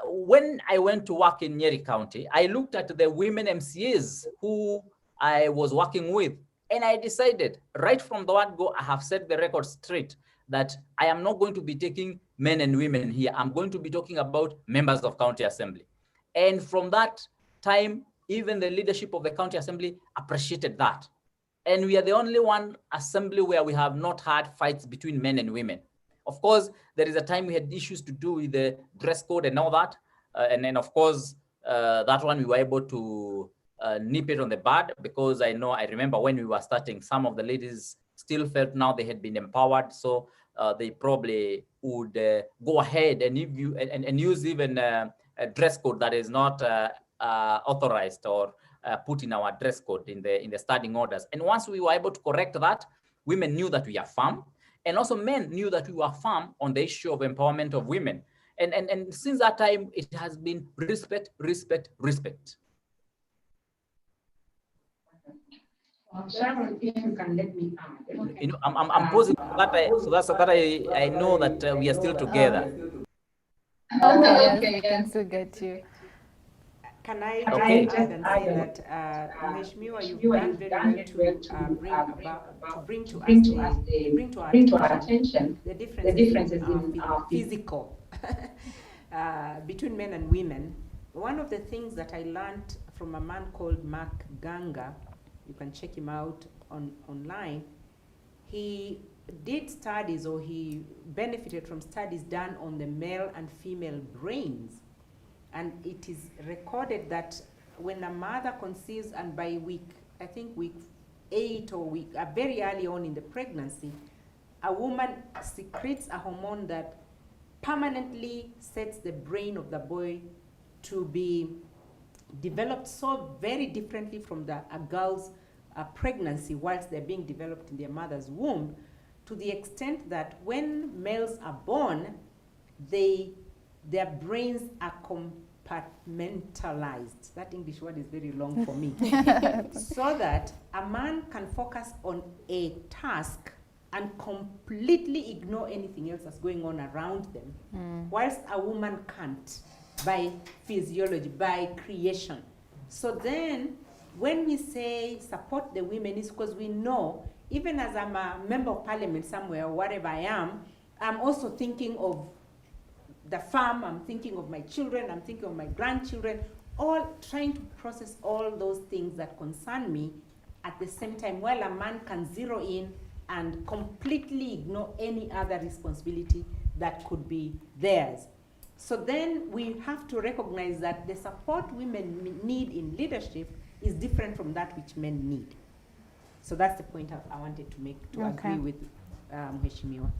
when I went to work in Nyeri County, I looked at the women MCAs who I was working with, and I decided right from the word go, I have set the record straight that I am not going to be taking men and women here. I'm going to be talking about members of county assembly. And from that time, even the leadership of the county assembly appreciated that. And we are the only one assembly where we have not had fights between men and women. Of course, there is a time we had issues to do with the dress code and all that. And then, of course, that one we were able to nip it on the bud, because I remember when we were starting, some of the ladies still felt now they had been empowered. So they probably would go ahead and use even a dress code that is not authorized or put in our dress code in the studying orders. And once we were able to correct that, women knew that we are firm, and also men knew that we were firm on the issue of empowerment of women. And since that time, it has been respect, respect, respect. Sharon, if you can let me add. I'm posing so that I know that we are still together. Okay, I can still get you. Can I just add and say that, Mheshimiwa, you've done very well to bring to our attention the differences in physical between men and women. One of the things that I learned from a man called Mark Ganga, you can check him out online, he did studies, or he benefited from studies done on the male and female brains. And it is recorded that when a mother conceives, and by week 8 or very early on in the pregnancy, a woman secretes a hormone that permanently sets the brain of the boy to be developed so very differently from a girl's pregnancy whilst they're being developed in their mother's womb, to the extent that when males are born, their brains are compartmentalized. That English word is very long for me. So that a man can focus on a task and completely ignore anything else that's going on around them, whilst a woman can't, by physiology, by creation. So then, when we say support the women, is because we know, even as I'm a member of parliament somewhere, or whatever I am, I'm also thinking of the farm, I'm thinking of my children, I'm thinking of my grandchildren, all trying to process all those things that concern me at the same time, while a man can zero in and completely ignore any other responsibility that could be theirs. So then we have to recognize that the support women need in leadership is different from that which men need. So that's the point I wanted to make, to agree with Mheshimiwa.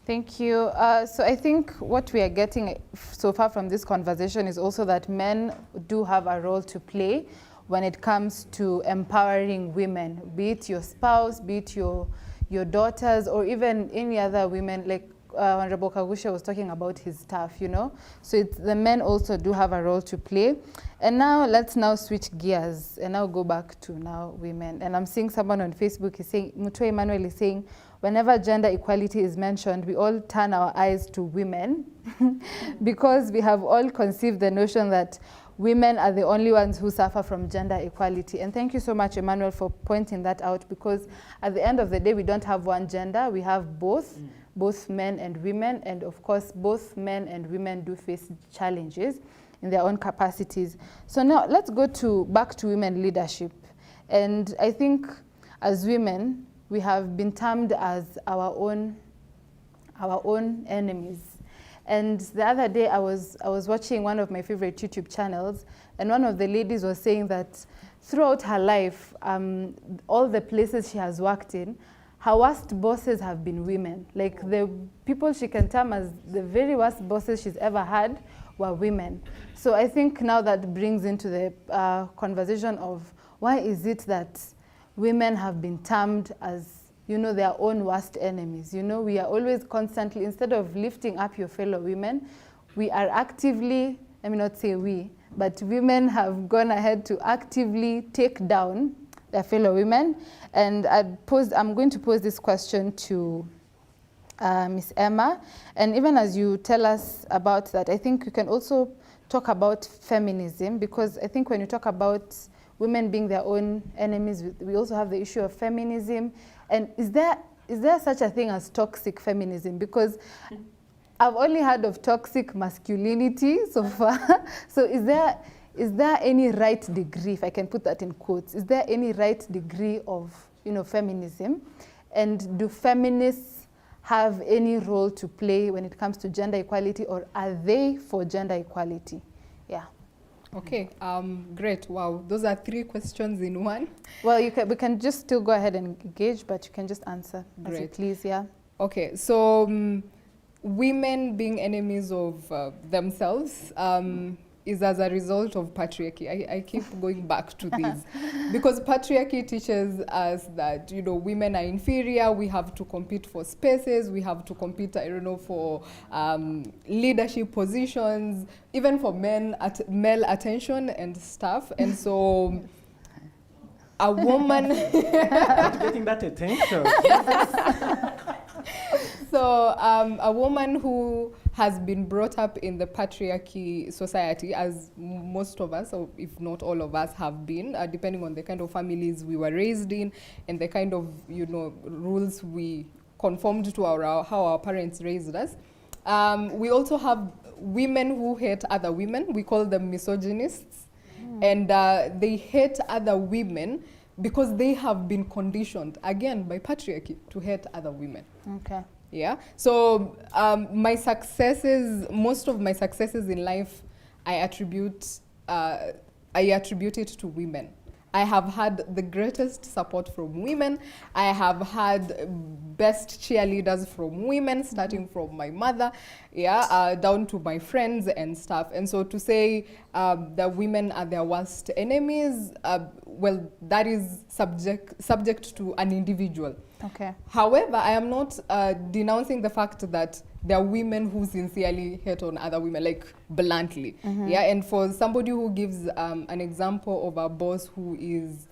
Thank you. So I think what we are getting so far from this conversation is also that men do have a role to play when it comes to empowering women, be it your spouse, be it your daughters, or even any other women, like Honorable Kagusha was talking about his staff, you know. So the men also do have a role to play. And now let's switch gears and now go back to women. And I'm seeing someone on Facebook is saying, Mutwe Emmanuel is saying, whenever gender equality is mentioned, we all turn our eyes to women because we have all conceived the notion that women are the only ones who suffer from gender equality. And thank you so much, Emmanuel, for pointing that out, because at the end of the day, we don't have one gender, we have both men and women, and of course, both men and women do face challenges in their own capacities. So now let's go back to women leadership. And I think as women, we have been termed as our own enemies. And the other day I was watching one of my favorite YouTube channels, and one of the ladies was saying that throughout her life, all the places she has worked in, her worst bosses have been women. Like the people she can term as the very worst bosses she's ever had were women. So I think now that brings into the conversation of why is it that women have been termed as, you know, their own worst enemies. You know, we are always constantly, instead of lifting up your fellow women, we are actively, let me not say we, but women have gone ahead to actively take down their fellow women. And I'm going to pose this question to Ms. Emma. And even as you tell us about that, I think you can also talk about feminism, because I think when you talk about women being their own enemies, we also have the issue of feminism. And is there such a thing as toxic feminism? Because I've only heard of toxic masculinity so far. So is there any right degree, if I can put that in quotes, is there any right degree of, feminism, and do feminists have any role to play when it comes to gender equality, or are they for gender equality? Yeah. Okay, great. Wow, those are 3 questions in one. Well, we can just still go ahead and engage, but you can just answer as you please, yeah. Okay, so women being enemies of themselves is as a result of patriarchy. I keep going back to this because patriarchy teaches us that, women are inferior, we have to compete for spaces, we have to compete, for leadership positions, even for male attention and stuff. And so a woman... getting that attention. So a woman who has been brought up in the patriarchy society, as most of us, or if not all of us, have been, depending on the kind of families we were raised in and the kind of rules we conformed to how our parents raised us. We also have women who hate other women. We call them misogynists. And they hate other women because they have been conditioned, again, by patriarchy to hate other women. Okay. Yeah. So most of my successes in life, I attribute it to women. I have had the greatest support from women. I have had best cheerleaders from women, starting from my mother, down to my friends and stuff. And so to say that women are their worst enemies, well, that is subject to an individual. Okay. However, I am not denouncing the fact that there are women who sincerely hate on other women, like bluntly. Yeah, and for somebody who gives an example of a boss who is,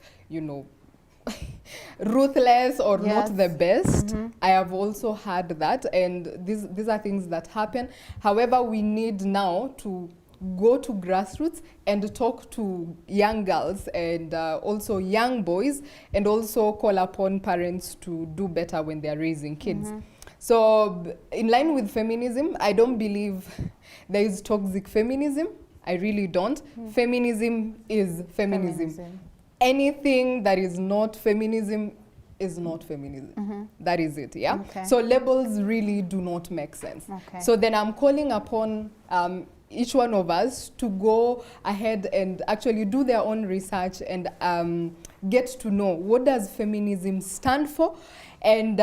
ruthless or not the best, I have also had that, and these are things that happen. However, we need now to go to grassroots and talk to young girls and also young boys, and also call upon parents to do better when they're raising kids. So in line with feminism, I don't believe there is toxic feminism. I really don't. Feminism is feminism. Anything that is not feminism is not feminism. That is it, yeah? Okay. So labels really do not make sense. Okay. So then I'm calling upon each one of us to go ahead and actually do their own research and get to know what does feminism stand for, and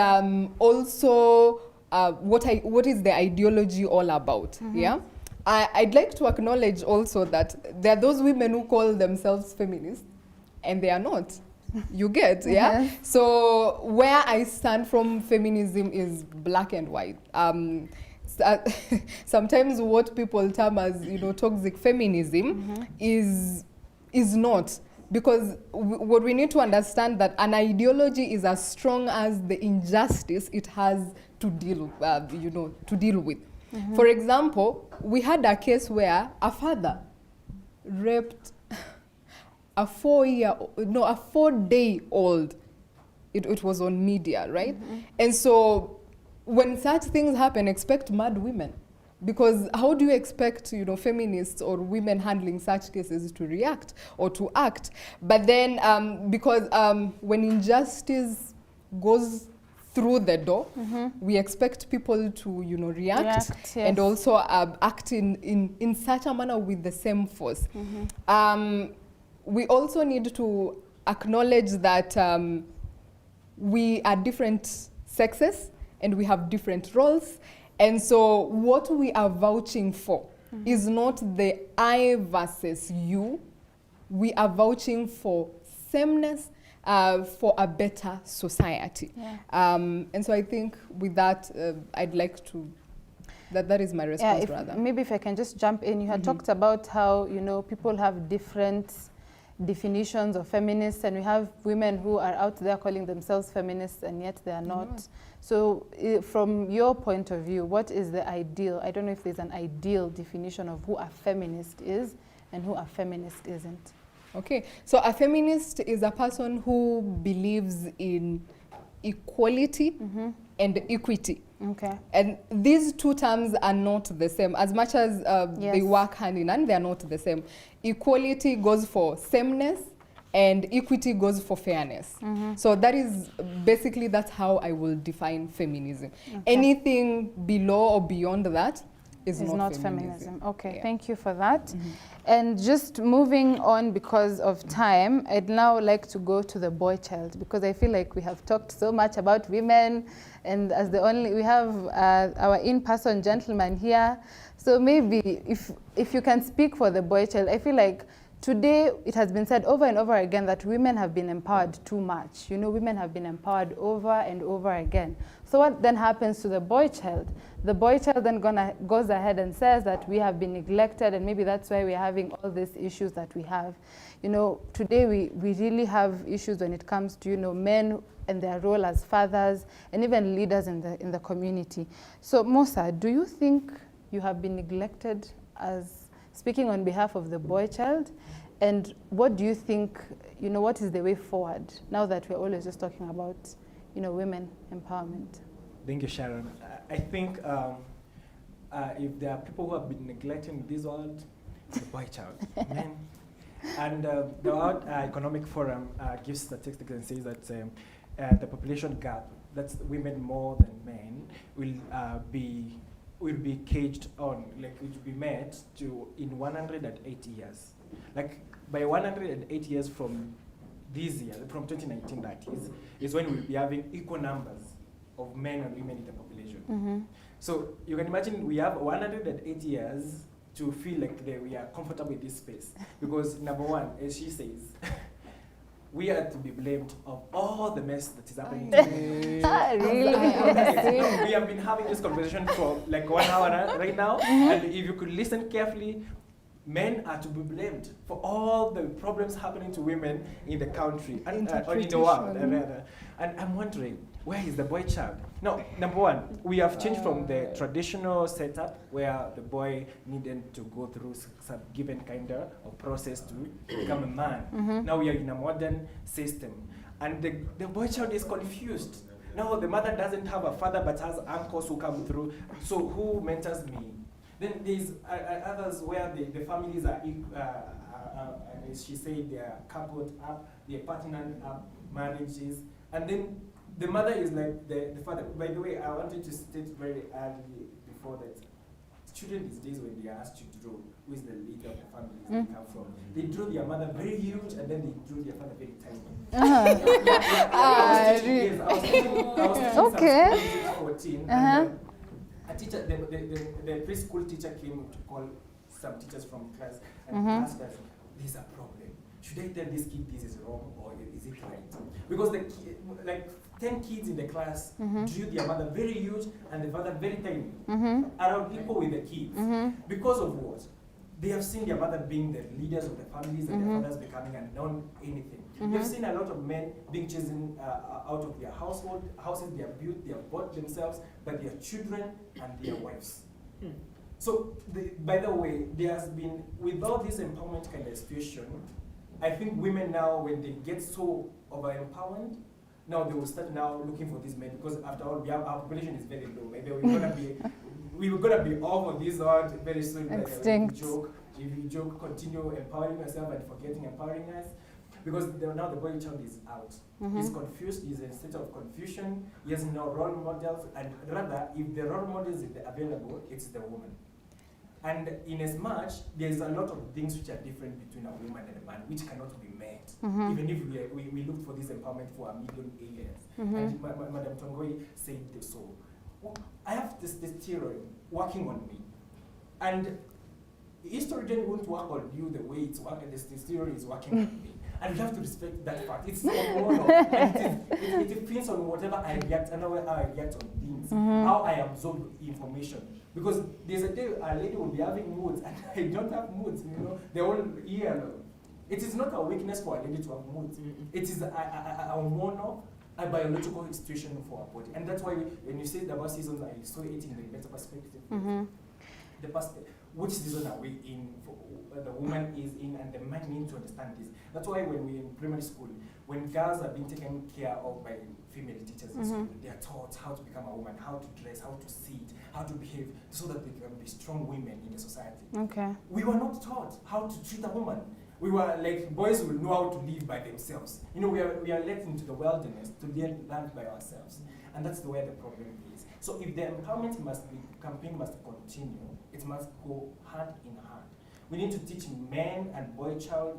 also what is the ideology all about, yeah? I'd like to acknowledge also that there are those women who call themselves feminists, and they are not. You get, yeah? So where I stand from feminism is black and white. Sometimes what people term as, toxic feminism is not. Because what we need to understand that an ideology is as strong as the injustice it has to deal, with. For example, we had a case where a father raped a 4-day-old. It was on media, right? And so when such things happen, expect mad women. Because how do you expect, feminists or women handling such cases to react or to act? But then, because when injustice goes through the door, we expect people to, react and also act in such a manner with the same force. We also need to acknowledge that we are different sexes and we have different roles. And so what we are vouching for is not the I versus you. We are vouching for sameness, for a better society. And so I think with that, I'd like to, that is my response, rather. Maybe if I can just jump in, you had talked about how, people have different definitions of feminists, and we have women who are out there calling themselves feminists and yet they are not. So from your point of view, what is the ideal? I don't know if there's an ideal definition of who a feminist is and who a feminist isn't. Okay, so a feminist is a person who believes in equality and equity. Okay. And these two terms are not the same. As much as they work hand in hand, they are not the same. Equality goes for sameness, and equity goes for fairness. So that is basically, that's how I will define feminism. Anything below or beyond that is not feminism. Okay, thank you for that. And just moving on because of time, I'd now like to go to the boy child, because I feel like we have talked so much about women, and as we have our in-person gentleman here. So maybe if you can speak for the boy child, I feel like today it has been said over and over again that women have been empowered too much. You know, women have been empowered over and over again. So what then happens to the boy child? The boy child then goes ahead and says that we have been neglected, and maybe that's why we're having all these issues that we have. You know, today we really have issues when it comes to, you know, men and their role as fathers and even leaders in the community. So Musa, do you think you have been neglected, as speaking on behalf of the boy child? And what do you think, you know, what is the way forward now that we're always just talking about, you know, women empowerment? Thank you, Sharon. I think if there are people who have been neglecting this world, the boy child, men. And the World Economic Forum gives statistics and says that the population gap, that's women more than men, will be caged on, like it will be met to in 180 years. Like by 108 years from this year, from 2019 that is when we'll be having equal numbers of men and women in the population. So you can imagine we have 108 years to feel like we are comfortable in this space. Because number one, as she says, we are to be blamed of all the mess that is happening today. Really? We have been having this conversation for like 1 hour right now, and if you could listen carefully, men are to be blamed for all the problems happening to women in the country, and or in the world, rather. And I'm wondering, where is the boy child? No, number one, we have changed from the traditional setup where the boy needed to go through some given kind of process to become a man. Now we are in a modern system, and the boy child is confused. Now the mother doesn't have a father but has uncles who come through. So who mentors me? Then there's others where the families are, as she said, they are coupled up, they are partnered up, marriages, and then the mother is like the father. By the way, I wanted to state very early before that, children these days, when they are asked to draw who is the leader of the families they come from, they draw their mother very huge and then they draw their father very tiny. I was teaching some 14, and a teacher, the preschool teacher came to call some teachers from class and asked us, there's a problem. Should I tell this kid this is wrong or is it right? Because like 10 kids in the class drew their mother very huge and the father very tiny, around equal with the kids. Because of what? They have seen their mother being the leaders of the families and their fathers becoming unknown anything. They've seen a lot of men being chosen out of their houses they have built, they have bought themselves, but their children and their wives. So, by the way, there has been, with all this empowerment kind of situation, I think women now, when they get so over-empowered, now they will start now looking for these men, because after all, our population is very low. Maybe we're gonna be over this world very soon. Extinct. If you joke, continue empowering yourself and forgetting empowering us. Because now the boy child is out. He's confused, he's in a state of confusion, he has no role models, and rather, if the role models is available, it's the woman. And in as much, there's a lot of things which are different between a woman and a man, which cannot be met. Even if we look for this empowerment for a million years. And Madam Tongoi said so. I have this theory working on me. And history won't work on you the way it's working, this theory is working on me. And we have to respect that fact. It's hormonal. It depends on whatever I react, and how I react on things, how I absorb information. Because there's a day a lady will be having moods, and I don't have moods, you know, the whole year long. It is not a weakness for a lady to have moods. It is a hormonal, a biological situation for our body. And that's why when you say about seasons, I saw it in the better perspective. The which season are we in, the woman is in, and the man need to understand this. That's why when we're in primary school, when girls are being taken care of by female teachers in school, they are taught how to become a woman, how to dress, how to sit, how to behave, so that they can be strong women in the society. We were not taught how to treat a woman. we were like, boys will know how to live by themselves. You know, we are let into the wilderness to learn by ourselves. And that's where the problem is. So if the empowerment campaign must continue, it must go hand in hand. We need to teach men and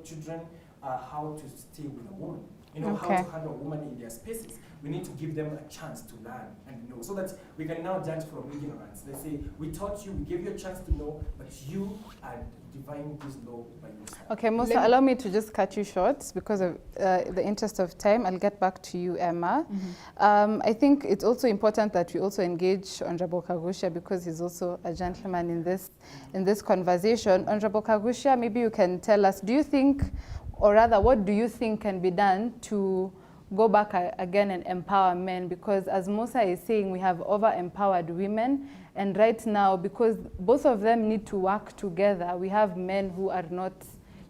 children how to stay with a woman. You know, how to handle a woman in their spaces. We need to give them a chance to learn and know, so that we can now judge from ignorance. They say, we taught you, we gave you a chance to know, but you are defying this law by yourself. Okay, Musa, allow me to just cut you short because of the interest of time. I'll get back to you, Emma. I think it's also important that we also engage Honorable Kagusha, because he's also a gentleman in this conversation. Honorable Kagusha, maybe you can tell us, do you think, or rather, what do you think can be done to go back again and empower men? Because as Musa is saying, we have over-empowered women, and right now, because both of them need to work together, we have men who are not,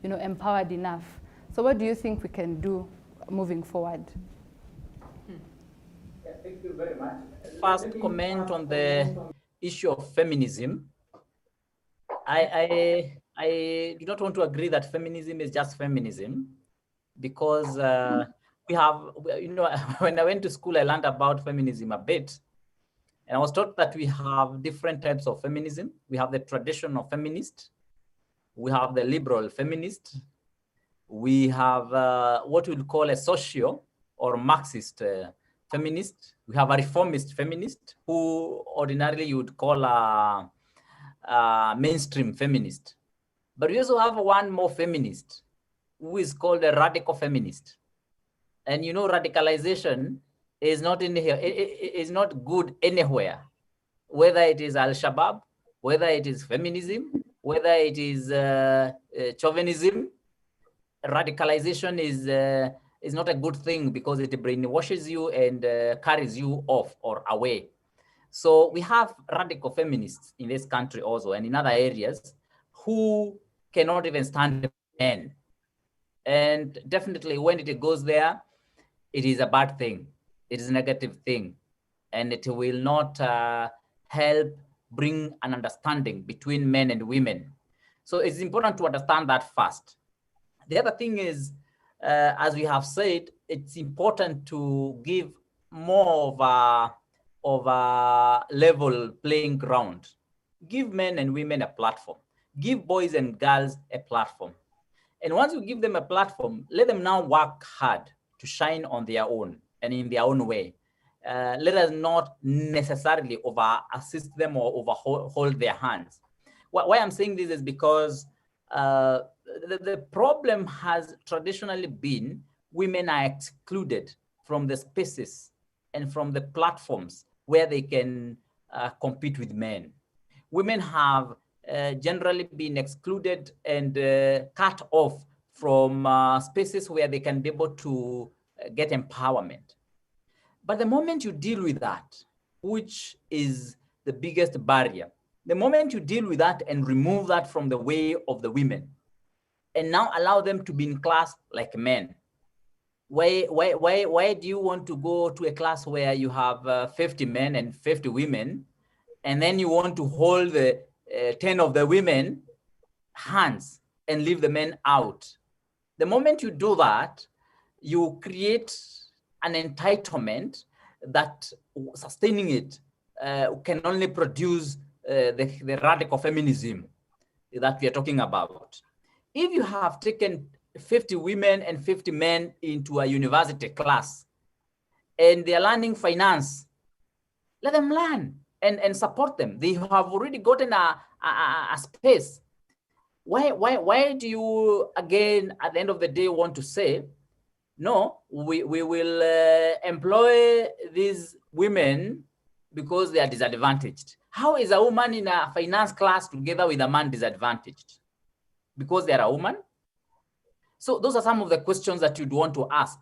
you know, empowered enough. So what do you think we can do moving forward? Yeah, thank you very much. First comment on the issue of feminism. I do not want to agree that feminism is just feminism, because we have, you know, when I went to school, I learned about feminism a bit. And I was taught that we have different types of feminism. We have the traditional feminist. We have the liberal feminist. We have what we'll call a social or Marxist feminist. We have a reformist feminist, who ordinarily you would call a mainstream feminist. But we also have one more feminist, who is called a radical feminist. And you know, radicalization is not in here. It is not good anywhere, whether it is Al-Shabaab, whether it is feminism, whether it is chauvinism. Radicalization is not a good thing, because it brainwashes you and carries you off or away. So we have radical feminists in this country also, and in other areas, who cannot even stand men. And definitely when it goes there, it is a bad thing. It is a negative thing. And it will not help bring an understanding between men and women. So it's important to understand that first. The other thing is, as we have said, it's important to give more of a level playing ground. Give men and women a platform. Give boys and girls a platform. And once you give them a platform, let them now work hard to shine on their own and in their own way. Let us not necessarily over-assist them or overhold their hands. Why I'm saying this is because the problem has traditionally been women are excluded from the spaces and from the platforms where they can compete with men. Women have generally been excluded and cut off from spaces where they can be able to get empowerment. But the moment you deal with that, which is the biggest barrier, the moment you deal with that and remove that from the way of the women, and now allow them to be in class like men, why do you want to go to a class where you have 50 men and 50 women, and then you want to hold the 10 of the women hands and leave the men out? The moment you do that, you create an entitlement that sustaining it can only produce the radical feminism that we are talking about. If you have taken 50 women and 50 men into a university class and they are learning finance, let them learn and support them. They have already gotten a space. Why do you, again, at the end of the day, want to say, no, we will employ these women because they are disadvantaged? How is a woman in a finance class together with a man disadvantaged? Because they are a woman? So those are some of the questions that you'd want to ask.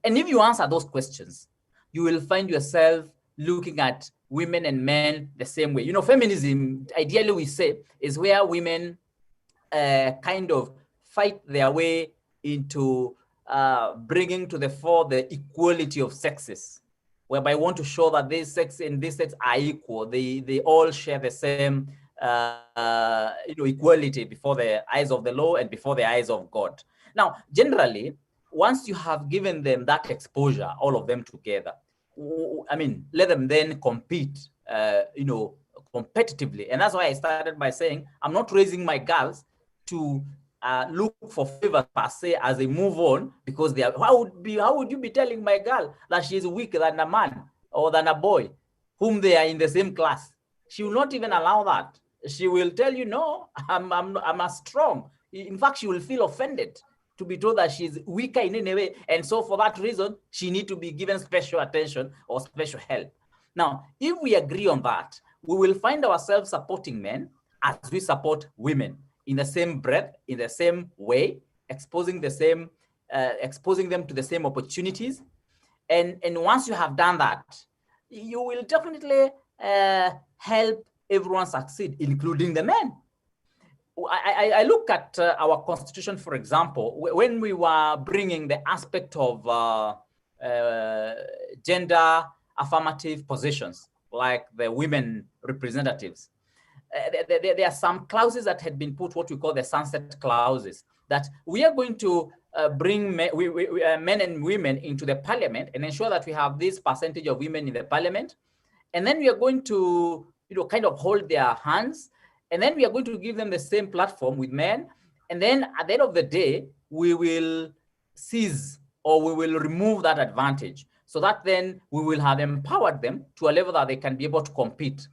And if you answer those questions, you will find yourself looking at women and men the same way. You know, feminism, ideally we say, is where women kind of fight their way into bringing to the fore the equality of sexes, whereby I want to show that this sex and this sex are equal. They all share the same equality before the eyes of the law and before the eyes of God. Now, generally, once you have given them that exposure, all of them together, I mean, let them then compete, competitively. And that's why I started by saying, I'm not raising my girls to look for favors per se as they move on, because they are, how would you be telling my girl that she is weaker than a man or than a boy whom they are in the same class? She will not even allow that. She will tell you, no, I'm as strong. In fact, she will feel offended to be told that she's weaker in any way. And so for that reason, she needs to be given special attention or special help. Now, if we agree on that, we will find ourselves supporting men as we support women in the same breath, in the same way, exposing them to the same opportunities. And once you have done that, you will definitely help everyone succeed, including the men. I look at our constitution, for example, when we were bringing the aspect of gender affirmative positions, like the women representatives. There are some clauses that had been put, what we call the sunset clauses, that we are going to bring men and women into the parliament and ensure that we have this percentage of women in the parliament. And then we are going to, kind of hold their hands. And then we are going to give them the same platform with men. And then at the end of the day, we will seize or we will remove that advantage, so that then we will have empowered them to a level that they can be able to compete.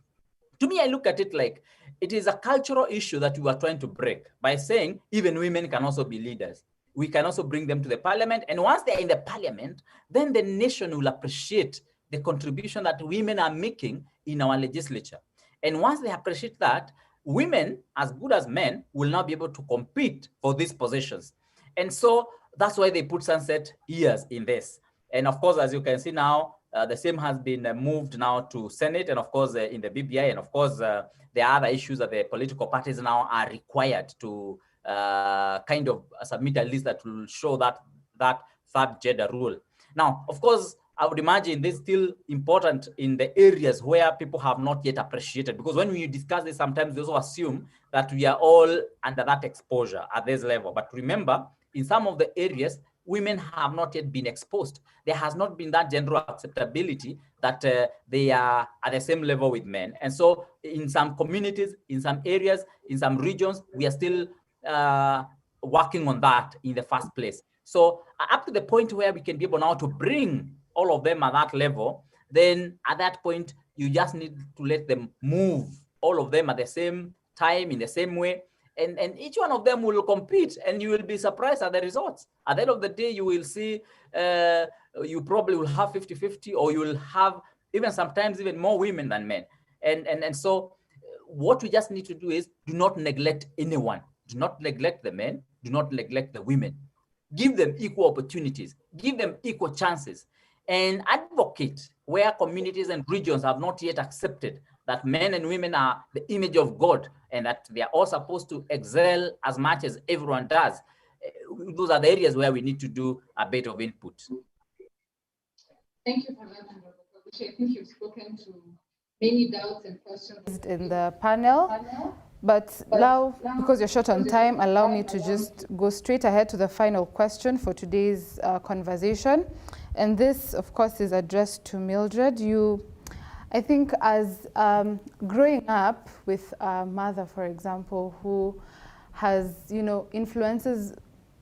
To me, I look at it like it is a cultural issue that we are trying to break by saying even women can also be leaders. We can also bring them to the parliament. And once they're in the parliament, then the nation will appreciate the contribution that women are making in our legislature. And once they appreciate that, women, as good as men, will now be able to compete for these positions. And so that's why they put sunset years in this. And of course, as you can see now, the same has been moved now to Senate, and of course in the BBI, and of course there are other issues that the political parties now are required to kind of submit a list that will show that third gender rule. Now, of course, I would imagine this is still important in the areas where people have not yet appreciated, because when we discuss this, sometimes they also assume that we are all under that exposure at this level. But remember, in some of the areas, women have not yet been exposed. There has not been that general acceptability that they are at the same level with men. And so in some communities, in some areas, in some regions, we are still working on that in the first place. So up to the point where we can be able now to bring all of them at that level, then at that point, you just need to let them move, all of them at the same time, in the same way. And each one of them will compete, and you will be surprised at the results. At the end of the day, you will see, you probably will have 50-50, or you will have even sometimes even more women than men. And so what we just need to do is do not neglect anyone. Do not neglect the men. Do not neglect the women. Give them equal opportunities. Give them equal chances. And advocate where communities and regions have not yet accepted that men and women are the image of God and that they are all supposed to excel as much as everyone does. Those are the areas where we need to do a bit of input. Thank you for that, Honorable Kabuchi. I think you've spoken to many doubts and questions in the panel. But now, because you're short on time, allow me to just go straight ahead to the final question for today's conversation. And this, of course, is addressed to Mildred. I think as growing up with a mother, for example, who has, influences,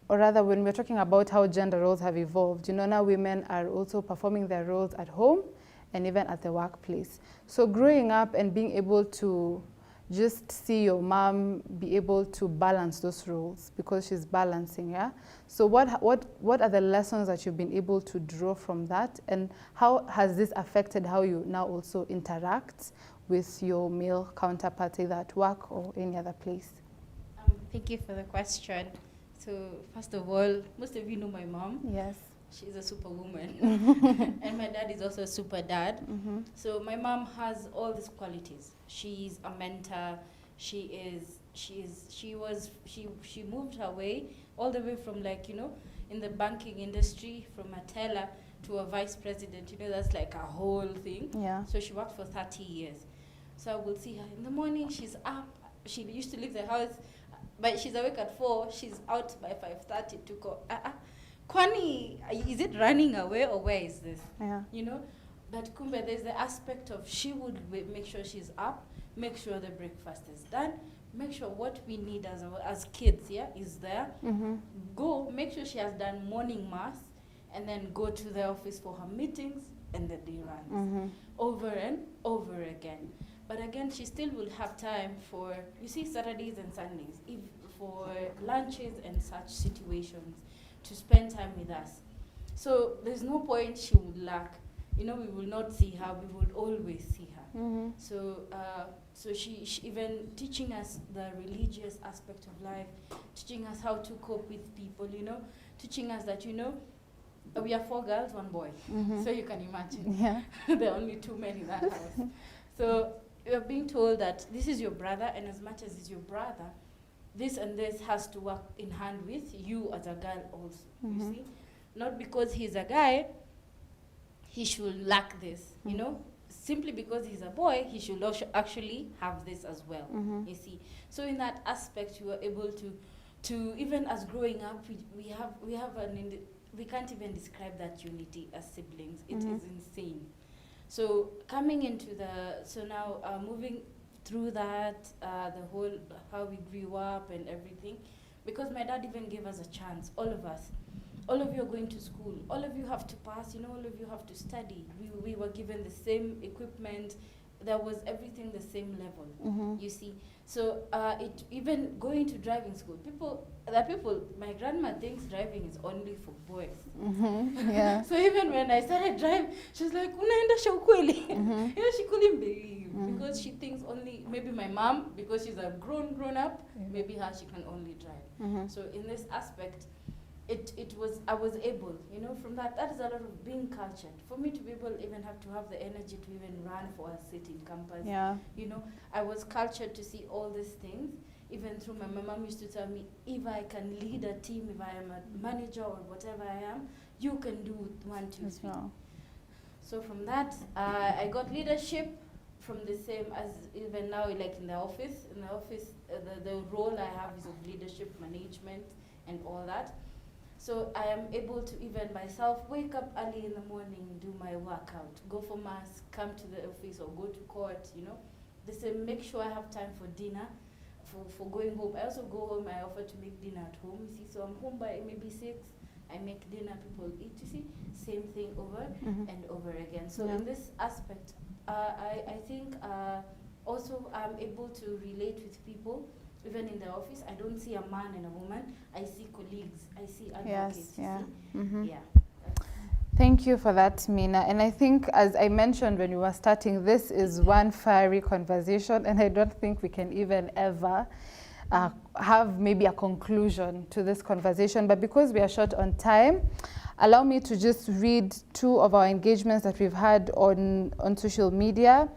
or rather when we're talking about how gender roles have evolved, now women are also performing their roles at home and even at the workplace. So growing up and being able to just see your mom be able to balance those roles because she's balancing, yeah? So what are the lessons that you've been able to draw from that, and how has this affected how you now also interact with your male counterpart either at work or any other place? Thank you for the question. So first of all, most of you know my mom. Yes. She's a superwoman. And my dad is also a super dad. Mm-hmm. So my mom has all these qualities. She's a mentor. She moved her way all the way from in the banking industry, from a teller to a vice president. That's like a whole thing. Yeah. So she worked for 30 years. So I will see her in the morning, she's up. She used to leave the house, but she's awake at 4, she's out by 5:30 to go. Kwani, is it running away or where is this? Yeah. You know? But kumbe, there's the aspect of she would make sure she's up, make sure the breakfast is done, make sure what we need as kids, yeah, is there. Go, make sure she has done morning mass, and then go to the office for her meetings, and the day runs over and over again. But again, she still will have time for, you see, Saturdays and Sundays, for lunches and such situations, to spend time with us. So there's no point she would lack. You know, we will not see her, we will always see her. So she even teaching us the religious aspect of life, teaching us how to cope with people, you know, teaching us that, you know, we are 4 girls, 1 boy. So you can imagine. Yeah. There are only 2 men in that house. So you're being told that this is your brother, and as much as he's your brother, this and this has to work in hand with you as a girl also, you see? Not because he's a guy, he should lack this, you know? Simply because he's a boy, he should actually have this as well, you see? So in that aspect, you are able to even as growing up, we can't even describe that unity as siblings. It is insane. So coming into now moving through that, the whole, how we grew up and everything, because my dad even gave us a chance, all of us. All of you are going to school. All of you have to pass, you know, all of you have to study. We were given the same equipment. There was everything the same level, you see. So even going to driving school, my grandma thinks driving is only for boys. Yeah. So even when I started driving, she's like, unaenda ukweli. You know, she couldn't believe, because she thinks only, maybe my mom, because she's a grown up, maybe she can only drive. So in this aspect, I was able, you know, from that is a lot of being cultured. For me to be able even have to have the energy to even run for a sitting campus. Yeah. You know, I was cultured to see all these things, even through my mom used to tell me, if I can lead a team, if I am a manager or whatever I am, you can do 1, 2, 3. Well. So from that, I got leadership from the same as even now, like in the office. In the office, the role I have is of leadership, management, and all that. So I am able to even myself wake up early in the morning, do my workout, go for mass, come to the office or go to court, you know. They say make sure I have time for dinner, for going home. I also go home, I offer to make dinner at home, you see. So I'm home by maybe 6, I make dinner, people eat, you see. Same thing over and over again. So in this aspect, I think also I'm able to relate with people. Even in the office, I don't see a man and a woman. I see colleagues. I see advocates. Yes, yeah. Yeah. Thank you for that, Mina. And I think, as I mentioned when we were starting, this is one fiery conversation, and I don't think we can even ever have maybe a conclusion to this conversation. But because we are short on time, allow me to just read 2 of our engagements that we've had on social media.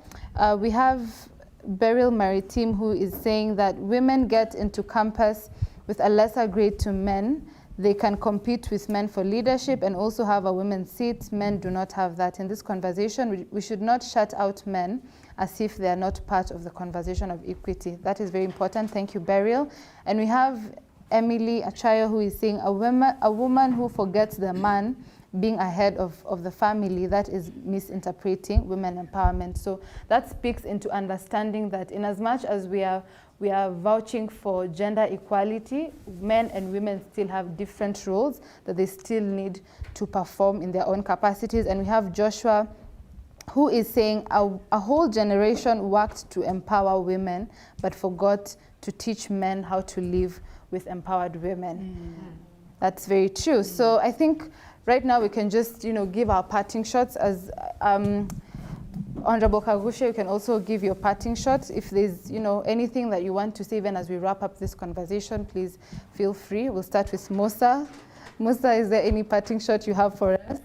We have Beryl Maritime, who is saying that women get into campus with a lesser grade to men. They can compete with men for leadership and also have a women's seat. Men do not have that. In this conversation, we should not shut out men as if they are not part of the conversation of equity. That is very important. Thank you, Beryl. And we have Emily Achayo, who is saying a woman who forgets the man being ahead of the family, that is misinterpreting women empowerment. So that speaks into understanding that in as much as we are vouching for gender equality, men and women still have different roles that they still need to perform in their own capacities. And we have Joshua, who is saying a whole generation worked to empower women but forgot to teach men how to live with empowered women. That's very true. So I think right now we can just, you know, give our parting shots. As Honorable Kagusha, you can also give your parting shots. If there's, you know, anything that you want to say, even as we wrap up this conversation, please feel free. We'll start with Musa. Musa, is there any parting shot you have for us?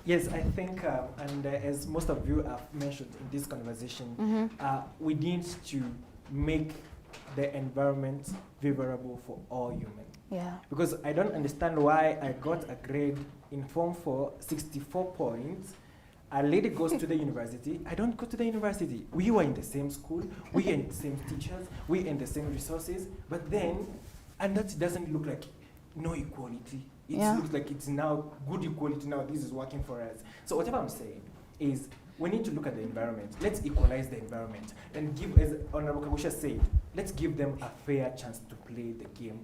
Yes, I think, and as most of you have mentioned in this conversation, we need to make the environment favorable for all humans. Yeah. Because I don't understand why I got a grade in Form 4, 64 points, a lady goes to the university, I don't go to the university. We were in the same school, we in the same teachers, we in the same resources, but then, and that doesn't look like no equality. It looks like it's now good equality now, this is working for us. So whatever I'm saying is, we need to look at the environment. Let's equalize the environment and give, as Honorable Kabusha said, let's give them a fair chance to play the game,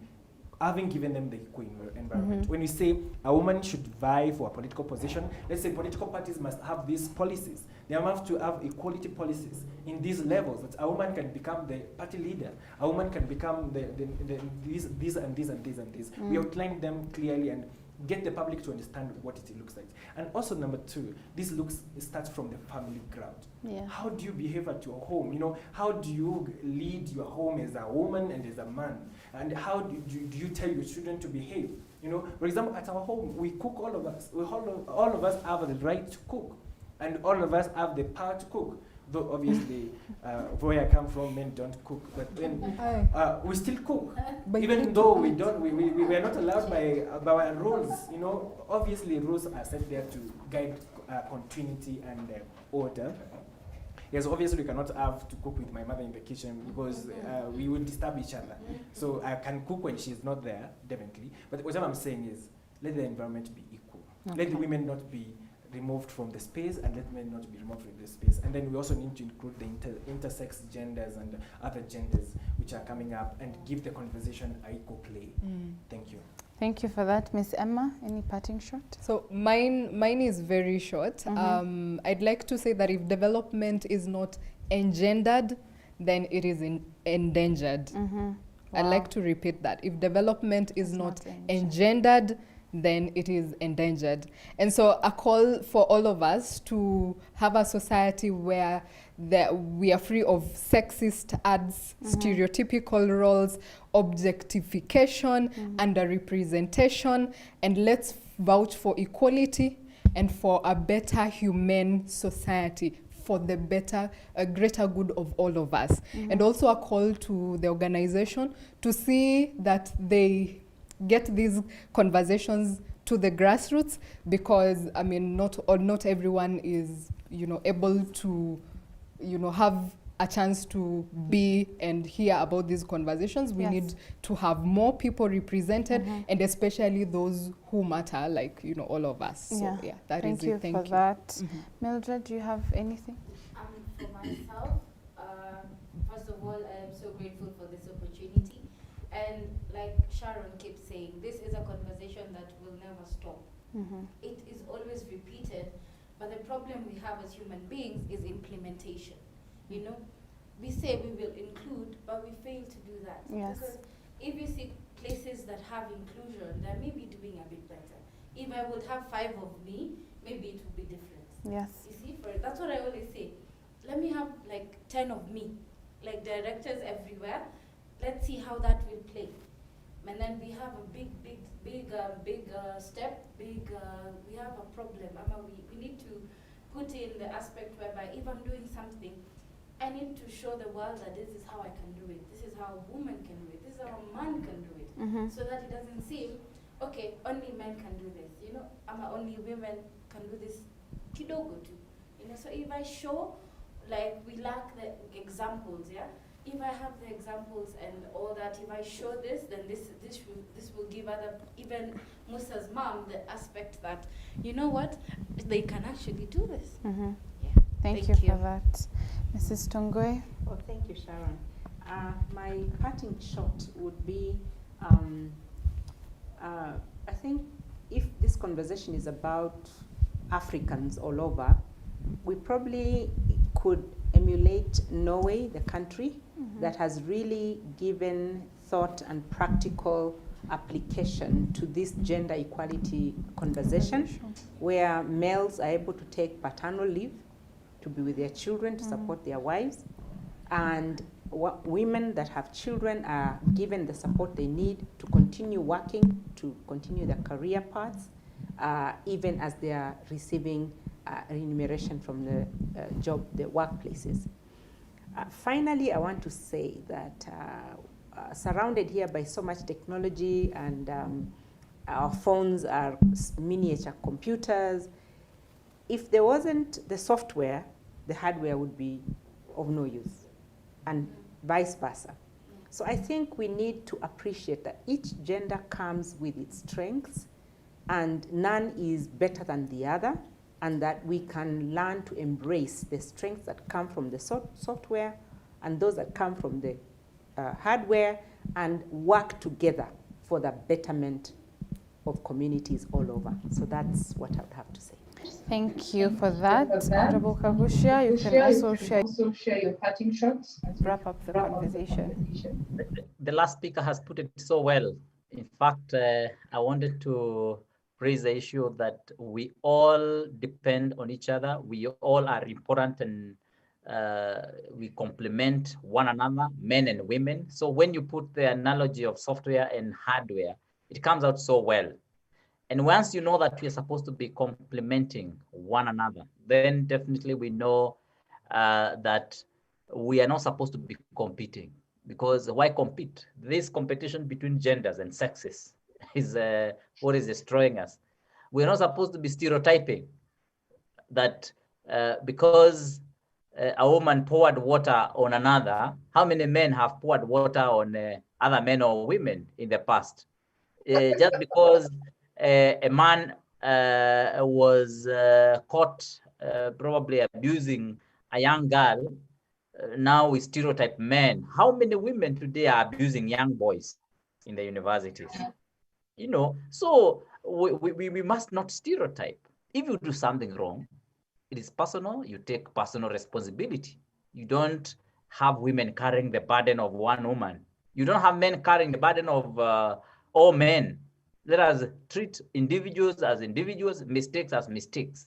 having given them the equal environment. When we say a woman should vie for a political position, let's say political parties must have these policies. They have to have equality policies in these levels, that a woman can become the party leader, a woman can become these and these and these and these. We outline them clearly and get the public to understand what it looks like. And also number two, this starts from the family ground. Yeah. How do you behave at your home? You know, how do you lead your home as a woman and as a man? And how do you tell your children to behave? You know, for example, at our home, we cook, all of us. All of us have the right to cook. And all of us have the power to cook. Though obviously, where I come from, men don't cook, but then we still cook. But even though we are not allowed by our rules. You know, obviously rules are set there to guide continuity and order. Yes, obviously we cannot have to cook with my mother in the kitchen because we would disturb each other. So I can cook when she's not there, definitely. But what I'm saying is, let the environment be equal. Okay. Let the women not be removed from the space, and let men not be removed from the space. And then we also need to include the intersex genders and other genders which are coming up, and give the conversation equal play. Thank you. Thank you for that. Miss Emma, any parting shot? So mine is very short. I'd like to say that if development is not engendered, then it is endangered. Wow. I'd like to repeat that. If development is not engendered, then it is endangered. And so a call for all of us to have a society where we are free of sexist ads, stereotypical roles, objectification, underrepresentation, and let's vouch for equality and for a better humane society, for the greater good of all of us. And also a call to the organization to see that they get these conversations to the grassroots, because I mean not everyone is able to have a chance to be and hear about these conversations. We need to have more people represented, and especially those who matter, like all of us. So yeah, that is it. Thank you for that. Mildred, do you have anything? For myself, first of all, I am so grateful for this opportunity. And like Sharon keeps saying, this is a conversation that will never stop. It is always repeated, but the problem we have as human beings is implementation. We say we will include, but we fail to do that. Yes. Because if you see places that have inclusion, they're maybe doing a bit better. If I would have 5 of me, maybe it would be different. Yes. You see, that's what I always say. Let me have like 10 of me, like directors everywhere. Let's see how that will play. And then we have a big step, we have a problem. We need to put in the aspect whereby if I'm doing something, I need to show the world that this is how I can do it. This is how a woman can do it. This is how a man can do it. So that it doesn't seem, okay, only men can do this. Only women can do this kidogo too. So if I show, like we lack the examples, if I have the examples and all that, if I show this, then this will give even Musa's mom the aspect that, you know what, they can actually do this. Thank you for that. Mrs. Tongoy? Oh, thank you, Sharon. My parting shot would be, I think if this conversation is about Africans all over, we probably could emulate Norway, the country, that has really given thought and practical application to this gender equality conversation, where males are able to take paternal leave to be with their children, to support their wives, and women that have children are given the support they need to continue working, to continue their career paths, even as they are receiving remuneration from the the workplaces. Finally, I want to say that surrounded here by so much technology, and our phones are miniature computers, if there wasn't the software, the hardware would be of no use, and vice versa. So I think we need to appreciate that each gender comes with its strengths, and none is better than the other, and that we can learn to embrace the strengths that come from the software and those that come from the hardware, and work together for the betterment of communities all over. So that's what I would have to say. Thank you for that, Honorable Kagushia. You can also share your parting shots. Wrap up the conversation. The last speaker has put it so well. In fact, I wanted to raise the issue that we all depend on each other. We all are important, and we complement one another, men and women. So when you put the analogy of software and hardware, it comes out so well. And once you know that we are supposed to be complementing one another, then definitely we know that we are not supposed to be competing. Because why compete? This competition between genders and sexes is what is destroying us. We're not supposed to be stereotyping that because a woman poured water on another, how many men have poured water on other men or women in the past? Just because a man was caught probably abusing a young girl, now we stereotype men. How many women today are abusing young boys in the universities? You know, so we must not stereotype. If you do something wrong, it is personal, you take personal responsibility. You don't have women carrying the burden of one woman. You don't have men carrying the burden of all men. Let us treat individuals as individuals, mistakes as mistakes.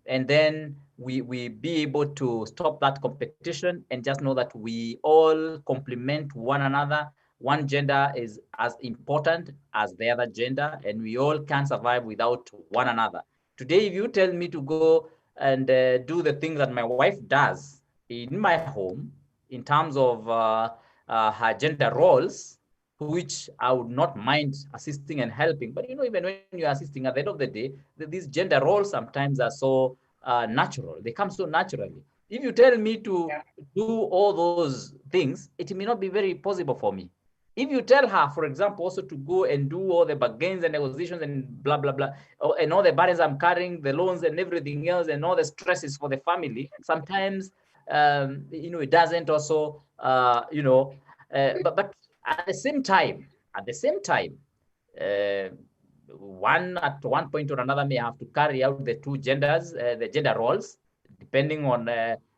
And then we be able to stop that competition and just know that we all complement one another. One gender is as important as the other gender, and we all can survive without one another. Today, if you tell me to go and do the things that my wife does in my home, in terms of her gender roles, which I would not mind assisting and helping. But you know, even when you're assisting, at the end of the day, these gender roles sometimes are so natural. They come so naturally. If you tell me to do all those things, it may not be very possible for me. If you tell her, for example, also to go and do all the bargains and negotiations and blah, blah, blah, and all the burdens I'm carrying, the loans and everything else, and all the stresses for the family, sometimes, you know, it doesn't also, you know, but at the same time, at one point or another may have to carry out the two genders, the gender roles, depending on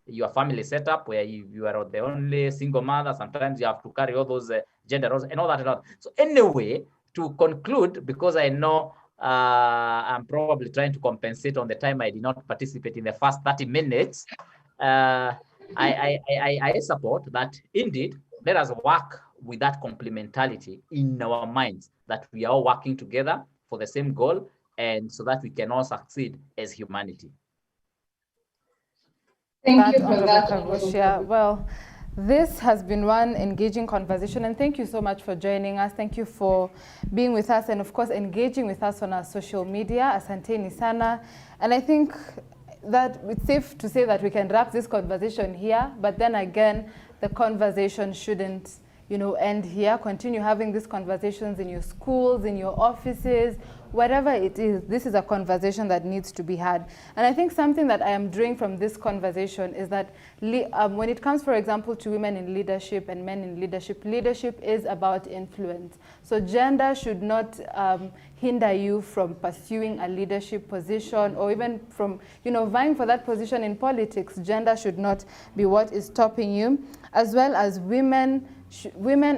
your family setup, where you are the only single mother, sometimes you have to carry all those gender roles and all that and all. So anyway, to conclude, because I know I'm probably trying to compensate on the time I did not participate in the first 30 minutes, I support that indeed, let us work with that complementarity in our minds, that we are all working together for the same goal, and so that we can all succeed as humanity. Thank you for that. Well, this has been one engaging conversation, and thank you so much for joining us. Thank you for being with us, and of course, engaging with us on our social media. Asanteni sana. And I think that it's safe to say that we can wrap this conversation here, but then again, the conversation shouldn't, you know, end here. Continue having these conversations in your schools, in your offices, whatever it is. This is a conversation that needs to be had. And I think something that I am drawing from this conversation is that when it comes, for example, to women in leadership and men in leadership, leadership is about influence. So gender should not hinder you from pursuing a leadership position, or even from, you know, vying for that position in politics. Gender should not be what is stopping you. As well as women,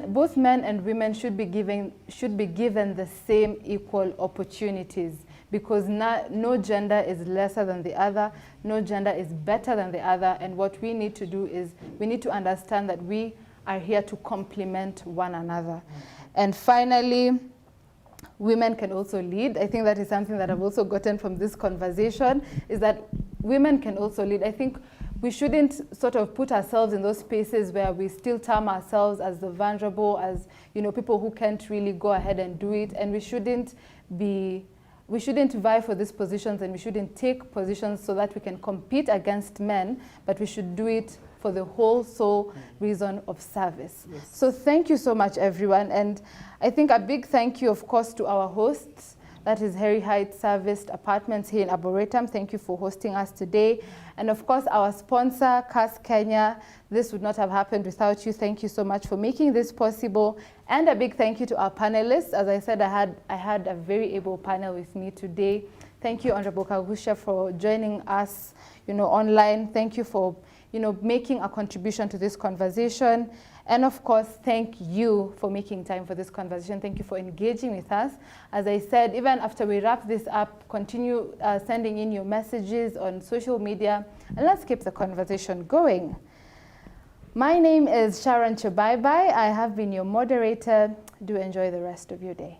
both men and women should be given the same equal opportunities, because no gender is lesser than the other, no gender is better than the other, and what we need to do is we need to understand that we are here to complement one another. And finally, women can also lead. I think that is something that I've also gotten from this conversation, is that women can also lead. I think we shouldn't sort of put ourselves in those spaces where we still term ourselves as the vulnerable, as, you know, people who can't really go ahead and do it. And we shouldn't be we shouldn't vie for these positions and we shouldn't take positions so that we can compete against men, but we should do it for the whole sole reason of service. Yes. So thank you so much, everyone. And I think a big thank you, of course, to our hosts. That is Harry Heights Serviced Apartments here in Arboretum. Thank you for hosting us today. And of course, our sponsor, CAS Kenya. This would not have happened without you. Thank you so much for making this possible. And a big thank you to our panelists. As I said, I had a very able panel with me today. Thank you, Honorable Kagusha, for joining us, online. Thank you for, making a contribution to this conversation. And of course, thank you for making time for this conversation. Thank you for engaging with us. As I said, even after we wrap this up, continue sending in your messages on social media, and let's keep the conversation going. My name is Sharon Chebaibai. I have been your moderator. Do enjoy the rest of your day.